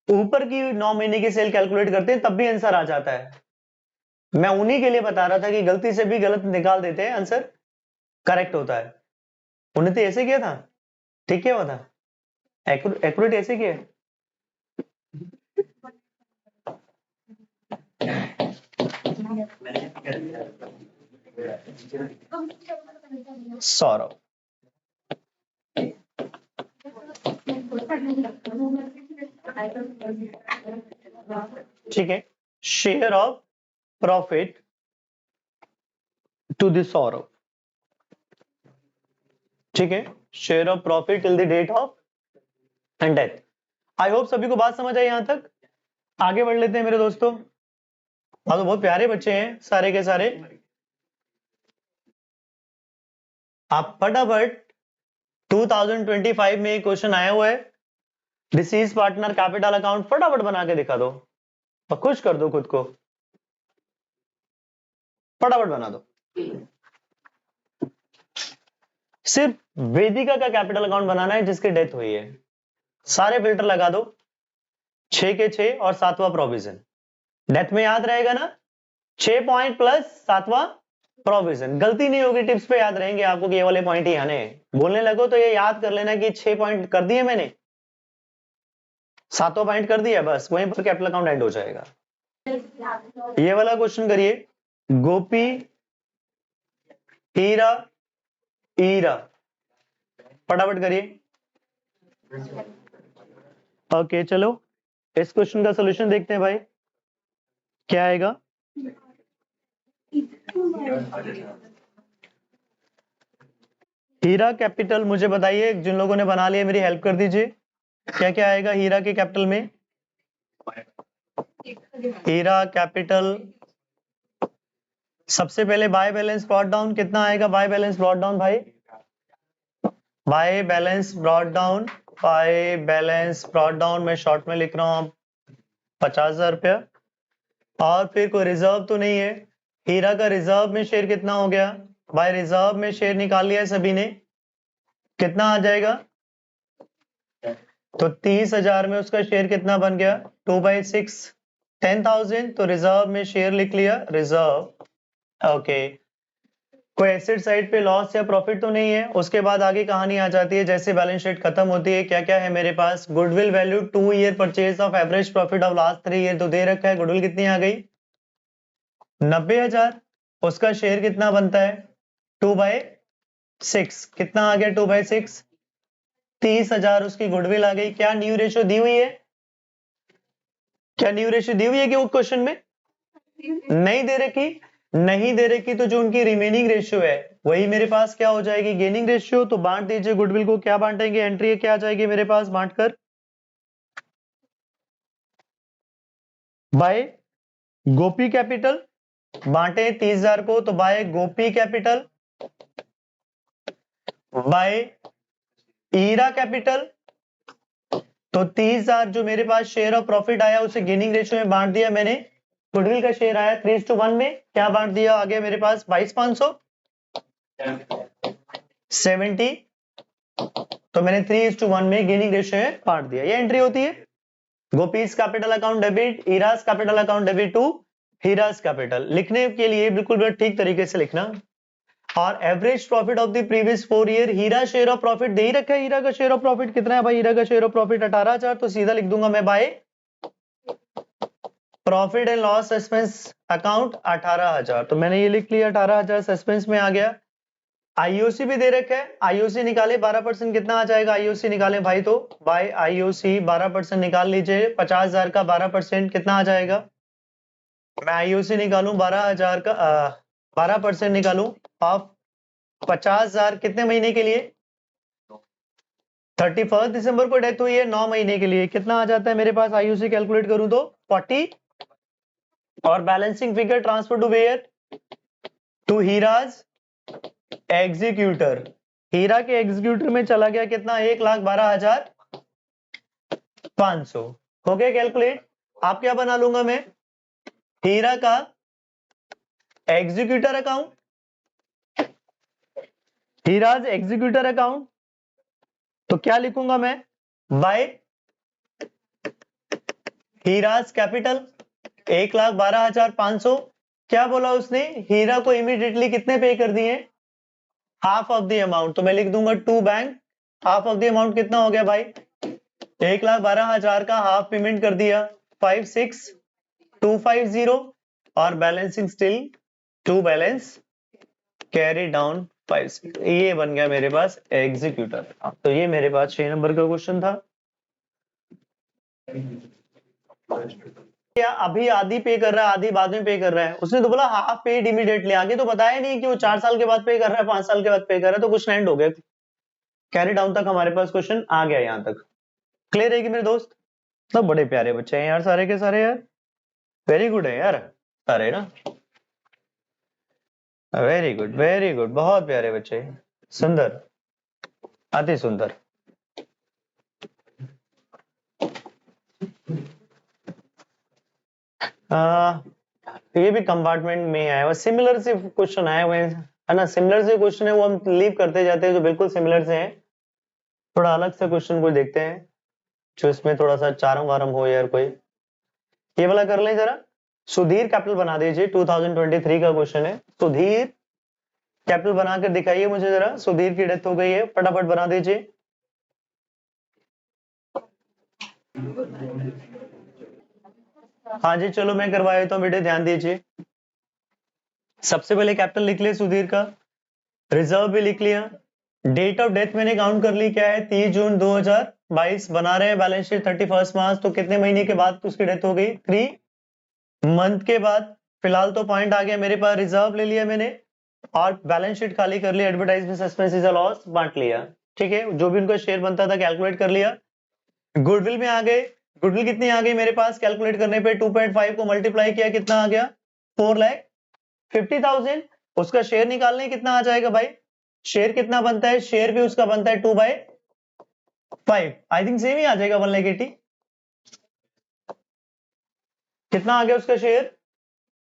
Speaker 1: ऊपर की 9 महीने की सेल कैलकुलेट करते हैं, तब भी आंसर आ जाता है। मैं उन्हीं के लिए बता रहा था कि गलती से भी गलत निकाल देते हैं, आंसर करेक्ट होता है। उन्हें तो ऐसे किया था, ठीक क्या हुआ था, एक्यूरेट ऐसे किया। सौरभ, ठीक है, share of profit to the Saurabh, ठीक है, share of profit till the date of and death. I hope सभी को बात समझ आई यहां तक। आगे बढ़ लेते हैं मेरे दोस्तों। हाँ तो बहुत प्यारे बच्चे हैं सारे के सारे, आप फटाफट 2025 में क्वेश्चन आया हुआ है, डिसीज पार्टनर कैपिटल अकाउंट, फटाफट बना के दिखा दो और खुश कर दो खुद को, फटाफट बना दो। सिर्फ वेदिका का कैपिटल अकाउंट बनाना है जिसकी डेथ हुई है, सारे फिल्टर लगा दो, 6 के 6 और 7वां प्रोविजन। डेथ में याद रहेगा ना, 6 पॉइंट प्लस 7वां प्रोविजन। गलती नहीं होगी, टिप्स पे याद रहेंगे आपको कि ये वाले पॉइंट ही आने हैं। बोलने लगो तो ये याद कर लेना कि 6 पॉइंट कर दिए मैंने, 7वां पॉइंट कर दिया, बस वहीं पर कैपिटल अकाउंट एंड हो जाएगा। ये वाला क्वेश्चन करिए, गोपी हीरा ईरा, फटाफट करिए। ओके चलो इस क्वेश्चन का सॉल्यूशन देखते हैं भाई, क्या आएगा। हीरा कैपिटल मुझे बताइए, जिन लोगों ने बना लिया मेरी हेल्प कर दीजिए, क्या क्या आएगा हीरा के कैपिटल में। हीरा कैपिटल सबसे पहले बाय बैलेंस ब्रॉट डाउन, कितना आएगा बाय बैलेंस ब्रॉट डाउन भाई? By balance brought down, by balance brought down मैं शॉर्ट में लिख रहा हूं 50,000 रुपया। और फिर कोई रिजर्व तो नहीं है, हीरा का रिजर्व में शेयर कितना हो गया भाई? रिजर्व में शेयर निकाल लिया है सभी ने, कितना आ जाएगा? तो 30,000 में उसका शेयर कितना बन गया? 2/6 10,000। तो रिजर्व में शेयर लिख लिया, रिजर्व। ओके, कोई एसेट साइड पे लॉस या प्रॉफिट तो नहीं है। उसके बाद आगे कहानी आ जाती है, जैसे बैलेंस शीट खत्म होती है क्या क्या है मेरे पास? Goodwill value 2 year purchase of average profit of last 3 year, तो दे रखा है। गुडविल कितनी आ गई? 90,000। उसका शेयर कितना बनता है? 2/6, कितना आ गया 2/6? 30,000 उसकी गुडविल आ गई। क्या न्यू रेशियो दी हुई है? क्या न्यू रेशियो दी हुई है कि वो क्वेश्चन में नहीं दे रखी? नहीं दे रखी, तो जो उनकी रिमेनिंग रेशियो है वही मेरे पास क्या हो जाएगी? Gaining ratio. तो बांट दीजिए गुडविल को, क्या बांटेंगे? एंट्री क्या आ जाएगी मेरे पास बांटकर? बाय गोपी कैपिटल, बांटे 30,000 को तो बाय गोपी कैपिटल, बाय ईरा कैपिटल, तो 30,000 जो मेरे पास शेयर ऑफ प्रॉफिट आया उसे गेनिंग रेशियो में बांट दिया मैंने। गुडविल का शेयर आया 3:1 में, क्या बांट दिया आगे मेरे पास 22,500 70, तो मैंने 3:1 में गेनिंग रेशियो में बांट दिया। ये एंट्री होती है। Gopi's capital account debit, Hira's capital account debit to Hira's capital. लिखने के लिए बिल्कुल ठीक तरीके से लिखना। और average profit of the previous 4 year, Hira share of profit दे ही रखा है। हीरा का शेयर ऑफ प्रॉफिट कितना है भाई? हीरा का शेयर ऑफ प्रॉफिट 18,000, तो सीधा लिख दूंगा मैं bye profit and loss suspense account 18,000, तो मैंने ये लिख लिया 18,000 सस्पेंस में आ गया। आईओसी भी दे रखा है, आईओसी निकाले 12% कितना आ जाएगा? आईओसी निकाले भाई तो बाय आईओसी 12% निकाल लीजिए। 50,000 का 12% कितना आ जाएगा? मैं आईओसी निकालूं 12,000 का 12% निकालूं ऑफ 50,000 कितने महीने के लिए? 31 दिसंबर को डेथ हुई है, 9 महीने के लिए। कितना आ जाता है मेरे पास? आईओसी कैलकुलेट करूं तो 40, और balancing figure transfer to where? To Hira's executor. Hira के एग्जीक्यूटर में चला गया कितना? 1,12,500। हो गया कैलकुलेट। आप क्या बना लूंगा मैं? हीरा का executor account, Hira's executor account, तो क्या लिखूंगा मैं? By Hira's capital 1,12,500। क्या बोला उसने? हीरा को इमीडिएटली कितने पे कर दिए? हाफ ऑफ द अमाउंट, तो मैं लिख दूंगा to bank. Half of the amount कितना हो गया भाई? 1,12,000 का हाफ पेमेंट कर दिया 56,250, और balancing still to balance carry down 5। ये बन गया मेरे पास एग्जीक्यूटर। तो ये मेरे पास 6 नंबर का क्वेश्चन था। क्या अभी आधी पे कर रहा है, आधी बाद में पे कर रहा है? उसने तो बोला हाफ पेड इमीडिएटली, आगे तो बताया नहीं कि वो 4 साल के बाद पे कर रहा है, 5 साल के बाद पे कर रहा है, तो कुछ एंड हो गया। कैरी डाउन तक हमारे पास क्वेश्चन आ गया, यहां तक क्लियर है कि मेरे दोस्त? तो बड़े प्यारे बच्चे हैं यार, सारे के सारे यार, वेरी गुड है यार सारे ना, वेरी गुड वेरी गुड, बहुत प्यारे बच्चे, सुंदर, अति सुंदर। ये भी कंपार्टमेंट में आया हुआ सिमिलर से क्वेश्चन आया हुआ है ना, सिमिलर से क्वेश्चन है वो हम लीव करते जाते हैं जो बिल्कुल सिमिलर से हैं। थोड़ा अलग से क्वेश्चन कोई देखते हैं जो इसमें थोड़ा सा चारम वारम हो यार कोई। ये वाला कर लें जरा। सुधीर कैपिटल बना दीजिए, 2023 का क्वेश्चन है। सुधीर कैपिटल बनाकर दिखाइए मुझे जरा। सुधीर की डेथ हो गई है, फटाफट बना दीजिए। हाँ जी चलो मैं करवा देता हूँ बेटे, ध्यान दीजिए। सबसे पहले कैपिटल लिख लिया सुधीर का, रिजर्व भी लिख लिया, डेट ऑफ डेथ मैंने काउंट कर ली, क्या है 30 जून 2022। बना रहे हैं बैलेंस शीट 31 मार्च, तो कितने महीने के बाद उसकी डेथ हो गई? 3 मंथ के बाद। फिलहाल तो पॉइंट आ गया मेरे पास, रिजर्व ले लिया मैंने और बैलेंस शीट खाली कर लिया, advertisement suspense is a loss बांट लिया। ठीक है, जो भी उनका शेयर बनता था कैलकुलेट कर लिया। गुडविल में आ गए, गुडविल कितनी आ गई मेरे पास? कैलकुलेट करने पे 2.5 को मल्टीप्लाई किया, कितना आ गया? 4,50,000। उसका शेयर निकालने कितना आ जाएगा भाई? शेयर कितना बनता है? शेयर भी उसका बनता है 2/5, आई थिंक सेम ही आ जाएगा 1,80,000। कितना आ गया उसका शेयर?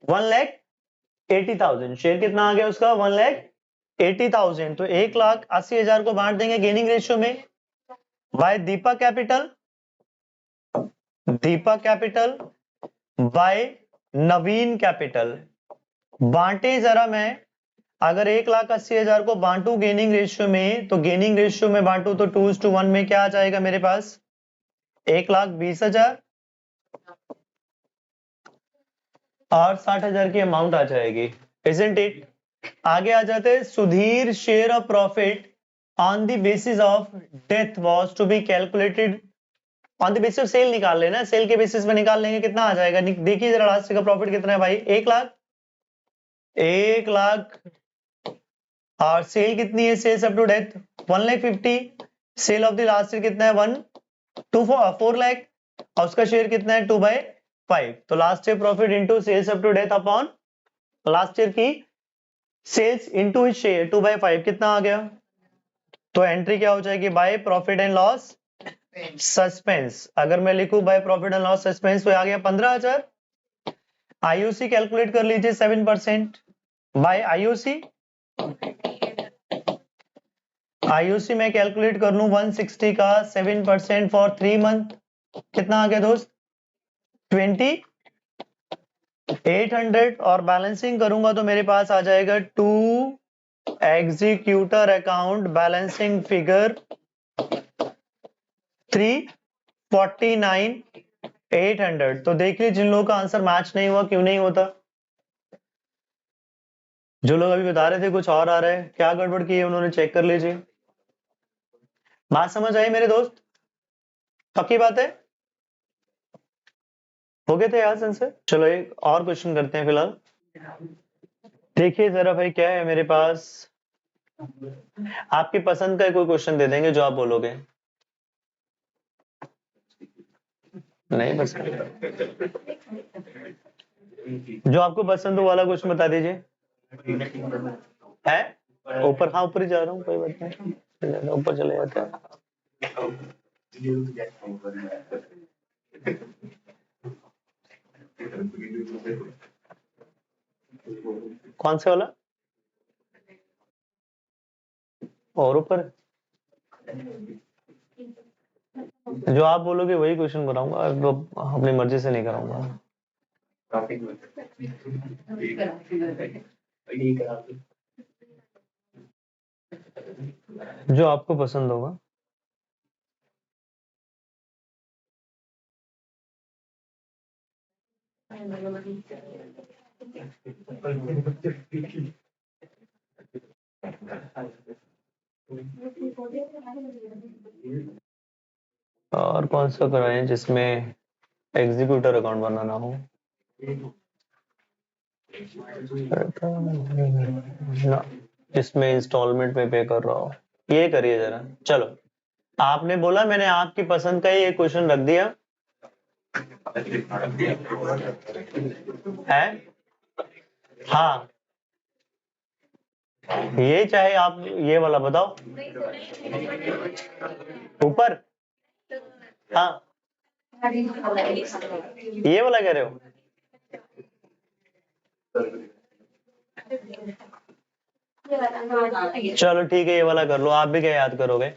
Speaker 1: 1,80,000। शेयर कितना आ गया उसका? 1,80,000। तो 1,80,000 को बांट देंगे गेनिंग रेशियो में by Deepak capital, Deepak capital by Naveen capital. बांटे जरा मैं, अगर 1,80,000 को बांटू गेनिंग रेशियो में, तो गेनिंग रेशियो में बांटू तो 2:1 में क्या आ जाएगा मेरे पास? 1,20,000 और 60,000 की अमाउंट आ जाएगी, isn't it? आगे आ जाते हैं। Sudhir share of profit on the basis of death was to be calculated on the basis of sale निकाल लेना, सेल के बेसिस पे निकाल लेंगे, कितना आ जाएगा? देखिए जरा लास्ट का प्रॉफिट कितना है भाई? 1,00,000 और सेल कितनी है? Sales up to death 1,50,000। Sale of the last year कितना है? 4 लाख, और उसका शेयर कितना है? 5। तो last year profit into sales up to date upon last year की सेल्स इंटू शेयर 2/5 कितना आ गया? तो एंट्री क्या हो जाएगी? By profit and loss suspense. अगर मैं लिखूं by profit and loss suspense तो आ गया 15,000। आईयूसी कैलकुलेट कर लीजिए 7% बाय आईयूसी। आईयूसी में कैलकुलेट कर लूं 160 का 7% फॉर 3 मंथ कितना आ गया दोस्त? 2800। और बैलेंसिंग करूंगा तो मेरे पास आ जाएगा to executor account balancing figure 349,800। तो देखिए जिन लोगों का आंसर मैच नहीं हुआ क्यों नहीं होता? जो लोग अभी बता रहे थे कुछ और आ रहा है, क्या गड़बड़ की है उन्होंने चेक कर लीजिए। बात समझ आई मेरे दोस्त? पक्की बात है? हो गए थे यार आंसर। चलो एक और क्वेश्चन करते हैं फिलहाल। देखिए जरा भाई क्या है मेरे पास, आपकी पसंद का कोई क्वेश्चन दे देंगे जो आप बोलोगे। नहीं बस जो आपको पसंद हो वाला क्वेश्चन बता दीजिए। है ऊपर? हाँ ऊपर ही जा रहा हूँ, कोई बात नहीं, ऊपर चले जाते हैं। कौन से वाला? और ऊपर जो आप बोलोगे वही क्वेश्चन बनाऊंगा, अपनी मर्जी से नहीं कराऊंगा। जो आपको पसंद होगा। और कौन सा कराएं जिसमें एग्जीक्यूटर अकाउंट बनाना हो? ना, जिसमें इंस्टॉलमेंट में पे कर रहा हो, ये करिए जरा। चलो आपने बोला, मैंने आपकी पसंद का ही एक क्वेश्चन रख दिया है। हाँ ये चाहे आप ये वाला बताओ ऊपर। हाँ ये वाला कह रहे हो? चलो ठीक है ये वाला कर लो। आप भी क्या याद करोगे?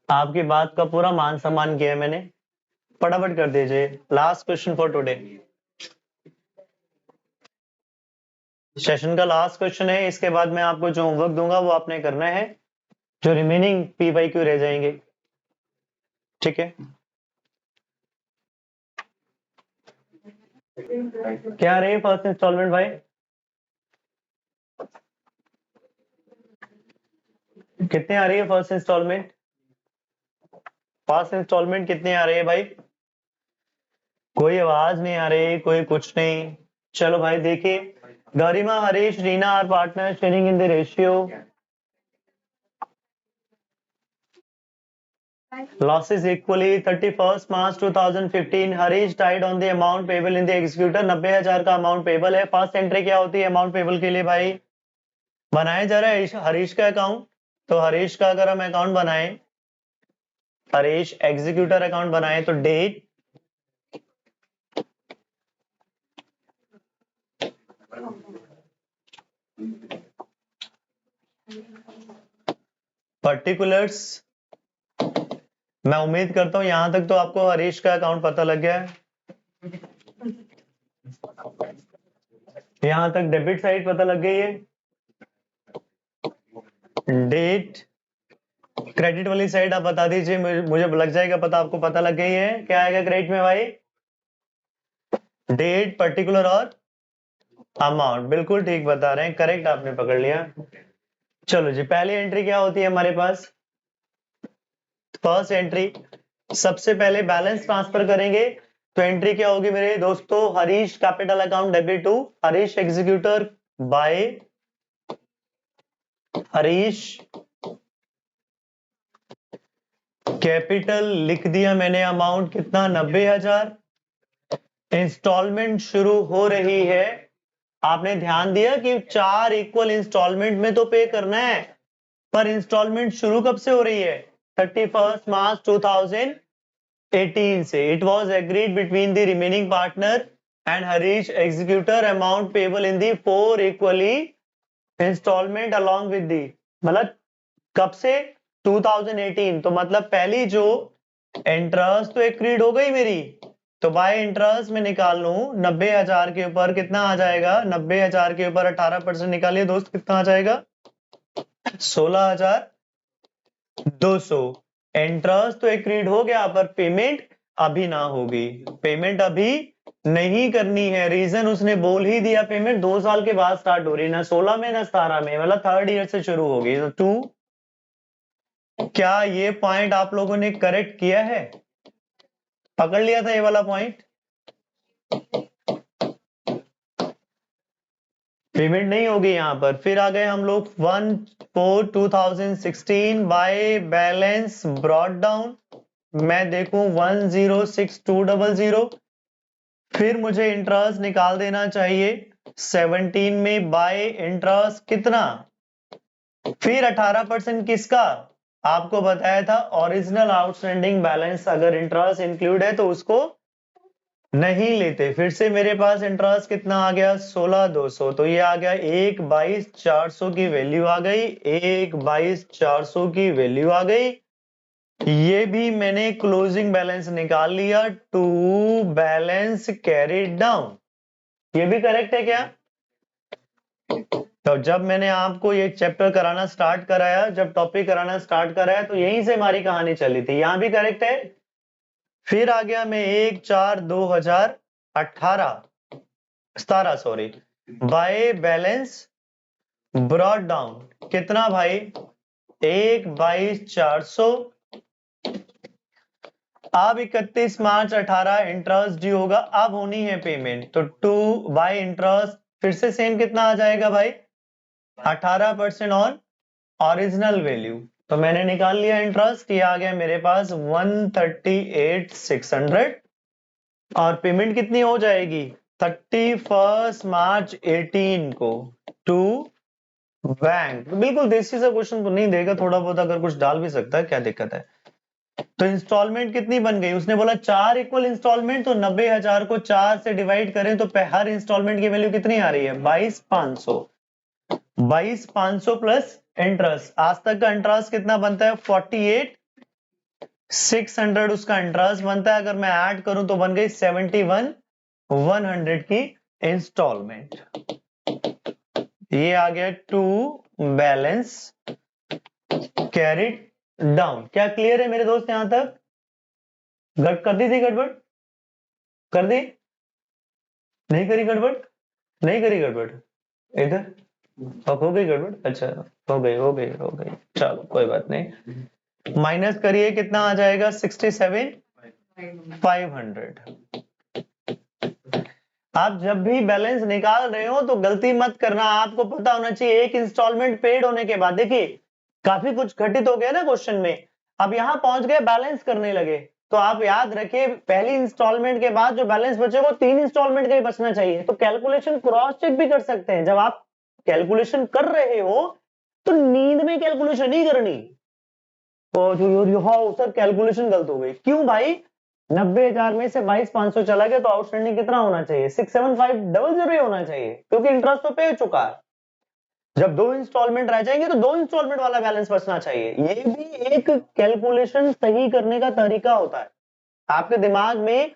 Speaker 1: आपकी बात का पूरा मान सम्मान किया है मैंने। फटाफट कर दीजिए। Last question for today, session का लास्ट क्वेश्चन है। इसके बाद मैं आपको जो होमवर्क दूंगा वो आपने करना है, जो रिमेनिंग पी/क्यू रह जाएंगे। ठीक है? क्या रही है फर्स्ट इंस्टॉलमेंट भाई? कितने आ रही है फर्स्ट इंस्टॉलमेंट? फर्स्ट इंस्टॉलमेंट कितने आ रही है भाई? कोई आवाज नहीं आ रही, कोई कुछ नहीं। चलो भाई देखिए, Garima, Harish, Reena are partner sharing in the ratio. Losses equally 31st March 2015 Harish died on the amount payable in the executor। 90,000 का अमाउंट पेबल है। फर्स्ट एंट्री क्या होती है अमाउंट पेबल के लिए भाई? बनाया जा रहा है हरीश का अकाउंट। तो हरीश का अगर हम अकाउंट बनाए, हरीश एग्जीक्यूटर अकाउंट बनाए तो डेट पर्टिकुलर्स। मैं उम्मीद करता हूं यहां तक तो आपको हरीश का अकाउंट पता लग गया है। यहां तक डेबिट साइड पता लग गई है, डेट क्रेडिट वाली साइड आप बता दीजिए, मुझे लग जाएगा पता, आपको पता लग गई है। क्या आएगा क्रेडिट में भाई? डेट, पर्टिकुलर और अमाउंट। बिल्कुल ठीक बता रहे हैं, करेक्ट आपने पकड़ लिया। चलो जी पहली एंट्री क्या होती है हमारे पास? फर्स्ट एंट्री सबसे पहले बैलेंस ट्रांसफर करेंगे। तो एंट्री क्या होगी मेरे दोस्तों? Harish capital account debit to Harish executor by Harish capital. लिख दिया मैंने अमाउंट कितना? 90,000 इंस्टॉलमेंट शुरू हो रही है। आपने ध्यान दिया कि 4 इक्वल इंस्टॉलमेंट में तो पे करना है, पर इंस्टॉलमेंट शुरू कब से हो रही है? 31 मार्च 2018 से। It was agreed between the remaining partner and Harish executor amount payable in the 4 equally instalment along with the, मतलब कब से? 2018। तो मतलब पहली जो इंटरेस्ट तो एग्रीड हो गई मेरी, तो बाय इंटरेस्ट में निकाल लू 90,000 के ऊपर कितना आ जाएगा? 90,000 के ऊपर 18% निकालिए दोस्त, कितना आ जाएगा? 16,200। इंटरेस्ट तो एग्रीड हो गया, पर पेमेंट अभी ना होगी। पेमेंट अभी नहीं करनी है। रीजन उसने बोल ही दिया, पेमेंट 2 साल के बाद स्टार्ट हो रही, ना 16 में ना 17 में, मतलब 3rd ईयर से शुरू होगी। तो 2, क्या ये पॉइंट आप लोगों ने करेक्ट किया है? पकड़ लिया था ये वाला पॉइंट? पेमेंट नहीं होगी यहां पर। फिर आ गए हम लोग 1/4/2016 बाय बैलेंस ब्रॉड डाउन। मैं देखूं 106200। फिर मुझे इंटरेस्ट निकाल देना चाहिए 17 में बाय इंटरेस्ट कितना? फिर 18% किसका? आपको बताया था ओरिजिनल आउटस्टैंडिंग बैलेंस, अगर इंटरेस्ट इंक्लूड है तो उसको नहीं लेते। फिर से मेरे पास इंटरेस्ट कितना आ गया? 16,200। तो ये आ गया 1/22,400 की वैल्यू आ गई, 1/22,400 की वैल्यू आ गई। ये भी मैंने क्लोजिंग बैलेंस निकाल लिया, टू बैलेंस कैरिड डाउन। ये भी करेक्ट है क्या? तो जब मैंने आपको ये चैप्टर कराना स्टार्ट कराया, जब टॉपिक कराना स्टार्ट कराया, तो यहीं से हमारी कहानी चली थी। यहां भी करेक्ट है। फिर आ गया मैं 1/4/2017 sorry by balance brought down कितना भाई? 1/22,400। अब 31 मार्च 18 इंटरेस्ट ड्यू होगा, अब होनी है पेमेंट, तो 2 बाय इंटरेस्ट फिर से सेम कितना आ जाएगा भाई? 18% ऑन ओरिजिनल वैल्यू। तो मैंने निकाल लिया इंटरेस्ट, ये आ गया मेरे पास 138,600। और पेमेंट कितनी हो जाएगी? 31 मार्च 18 को टू बैंक। बिल्कुल देसी सा क्वेश्चन तो नहीं देगा, थोड़ा बहुत अगर कुछ डाल भी सकता है, क्या दिक्कत है। तो इंस्टॉलमेंट कितनी बन गई? उसने बोला 4 इक्वल इंस्टॉलमेंट, तो 90,000 को 4 से डिवाइड करें तो हर इंस्टॉलमेंट की वैल्यू कितनी आ रही है? 22,500। 22,500 प्लस इंटरेस्ट। आज तक का इंटरेस्ट कितना बनता है? 48,600 उसका इंटरेस्ट बनता है। अगर मैं ऐड करूं तो बन गई 71,100 की इंस्टॉलमेंट। ये आ गया टू बैलेंस कैरिड डाउन। क्या क्लियर है मेरे दोस्त यहां तक? कर दी थी गड़बड़? कर दी? नहीं करी गड़बड़? नहीं करी गड़बड़ इधर? अब हो गई गड़बड़? अच्छा, हो गई हो गई हो गई, चलो कोई बात नहीं। माइनस करिए, कितना आ जाएगा? 67,500। आप जब भी बैलेंस निकाल रहे हो तो गलती मत करना, आपको पता होना चाहिए एक इंस्टॉलमेंट पेड होने के बाद। देखिए काफी कुछ घटित हो गया ना क्वेश्चन में, अब यहां पहुंच गए बैलेंस करने लगे, तो आप याद रखिए पहली इंस्टॉलमेंट के बाद जो बैलेंस बचे वो 3 इंस्टॉलमेंट का ही बचना चाहिए। तो कैलकुलेशन क्रॉस चेक भी कर सकते हैं, जब आप कैलकुलेशन कर रहे हो तो नींद में कैलकुलेशन नहीं करनी। तो जो हाँ सर कैलकुलेशन गलत हो गई, क्यों भाई? 90,000 में से 22,500 चला गया, तो आउटस्टैंडिंग कितना होना चाहिए? 675,000 ही होना चाहिए, क्योंकि इंटरेस्ट तो पे हो चुका है। जब 2 इंस्टॉलमेंट रह जाएंगे तो 2 इंस्टॉलमेंट वाला बैलेंस बचना चाहिए। ये भी एक कैलकुलेशन सही करने का तरीका होता है। आपके दिमाग में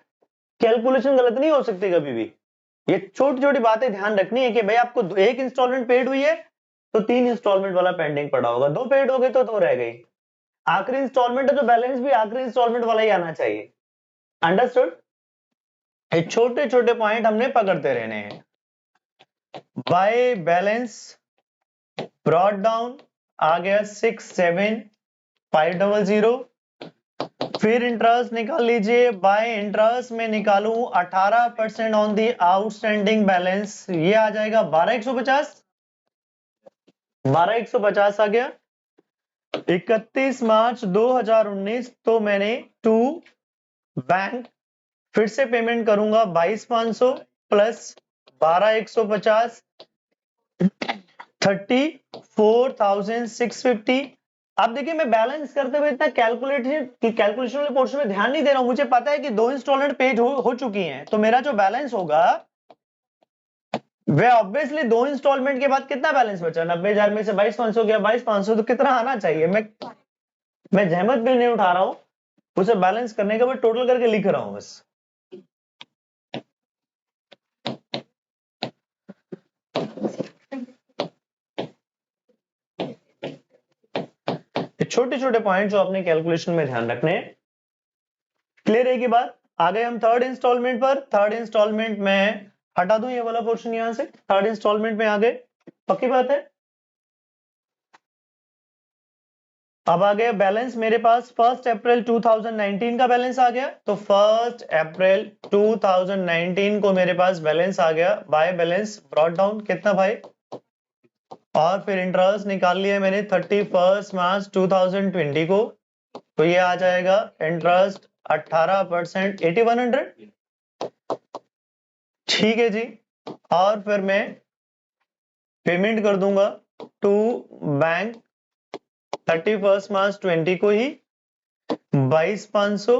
Speaker 1: कैलकुलेशन गलत नहीं हो सकती कभी भी। ये छोटी छोटी बातें ध्यान रखनी है कि भाई आपको एक इंस्टॉलमेंट पेड हुई है तो 3 इंस्टॉलमेंट वाला पेंडिंग पड़ा होगा, 2 पेड हो गए तो 2 रह गई। आखिरी इंस्टॉलमेंट है तो बैलेंस भी आखिरी इंस्टॉलमेंट वाला ही आना चाहिए। अंडरस्टूड? ये छोटे छोटे पॉइंट हमने पकड़ते रहने हैं। बाय बैलेंस ब्रॉड डाउन आ गया 67,500। फिर इंटरेस्ट निकाल लीजिए, बाय इंटरेस्ट में निकालू 18% ऑन दी आउटस्टैंडिंग बैलेंस, ये आ जाएगा 12,150। 12,150 आ गया। 31 मार्च 2019 तो मैंने टू बैंक फिर से पेमेंट करूंगा 22,500 प्लस 12,150 34,650। अब देखिए मैं बैलेंस करते हुए इतना कैलकुलेशन वाले पोर्शन में ध्यान नहीं दे रहा हूं। मुझे पता है कि 2 इंस्टॉलमेंट पेड हो चुकी हैं, तो मेरा जो बैलेंस होगा वह ऑब्वियसली 2 इंस्टॉलमेंट के बाद कितना बैलेंस बचा, 90,000 में से 22,500 गया, 22,500 तो कितना आना चाहिए। मैं जहमत भी नहीं उठा रहा हूं, उसे बैलेंस करने के बाद टोटल करके लिख रहा हूं बस। छोटे छोटे पॉइंट जो आपने कैलकुलेशन में ध्यान रखने हैं। क्लियर है की बात। आ गए हम थर्ड इंस्टॉलमेंट पर। थर्ड इंस्टॉलमेंट में हटा दूं ये वाला पोर्शन यहां से, थर्ड इंस्टॉलमेंट में आ गए, पक्की बात है। अब आ गया बैलेंस मेरे पास 1 अप्रैल 2019 का बैलेंस आ गया। तो 1 अप्रैल 2019 को मेरे पास बैलेंस आ गया बाय बैलेंस ब्रॉट डाउन कितना भाई, और फिर इंटरेस्ट निकाल लिया मैंने 31 मार्च 2020 को। तो ये आ जाएगा इंटरेस्ट 18% 8100। ठीक है जी। और फिर मैं पेमेंट कर दूंगा टू बैंक 31 मार्च 20 को ही 22,500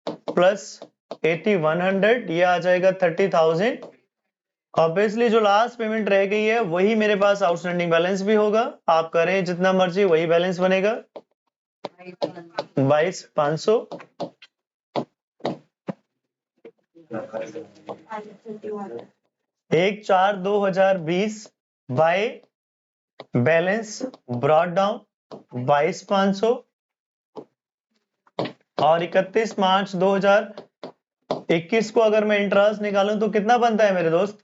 Speaker 1: प्लस 8100, ये आ जाएगा 30,000। ऑब्वियसली जो लास्ट पेमेंट रह गई है वही मेरे पास आउटस्टैंडिंग बैलेंस भी होगा। आप करें जितना मर्जी वही बैलेंस बनेगा 22,500 1/4/2020 बाय बैलेंस ब्रॉट डाउन 22,500 और 31 मार्च 2021 को अगर मैं इंटरेस्ट निकालूं तो कितना बनता है मेरे दोस्त,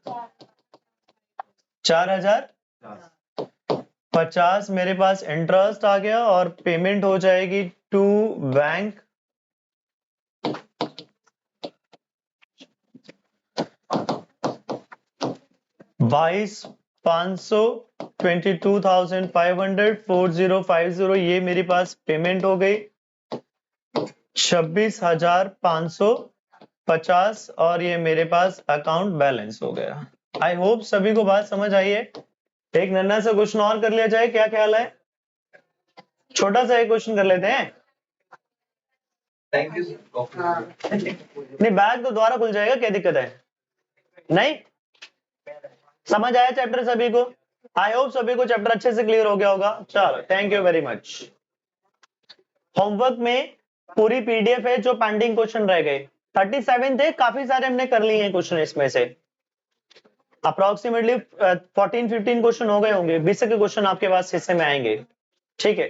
Speaker 1: 4,050 मेरे पास इंटरेस्ट आ गया और पेमेंट हो जाएगी टू बैंक 22,500 22,500 4050, ये मेरे पास पेमेंट हो गई 26,550 और ये मेरे पास अकाउंट बैलेंस हो गया। आई होप सभी को बात समझ आई है। एक नन्ना सा क्वेश्चन और कर लिया जाए, क्या ख्याल है? छोटा सा एक क्वेश्चन कर लेते हैं। Thank you. नहीं बैग तो दोबारा खुल जाएगा, क्या दिक्कत है? नहीं समझ आया चैप्टर सभी को? आई होप सभी को चैप्टर अच्छे से क्लियर हो गया होगा। चलो thank you very much. Homework में पूरी पीडीएफ है, जो पेंडिंग क्वेश्चन रह गए 37 थे, काफी सारे हमने कर लिए हैं क्वेश्चन इसमें से। अप्रोक्सीमेटली 14-15 क्वेश्चन हो गए होंगे, 20 के क्वेश्चन आपके पास हिस्से में आएंगे। ठीक है,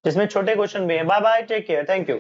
Speaker 1: जिसमें छोटे क्वेश्चन भी हैं। Bye bye, take care, thank you.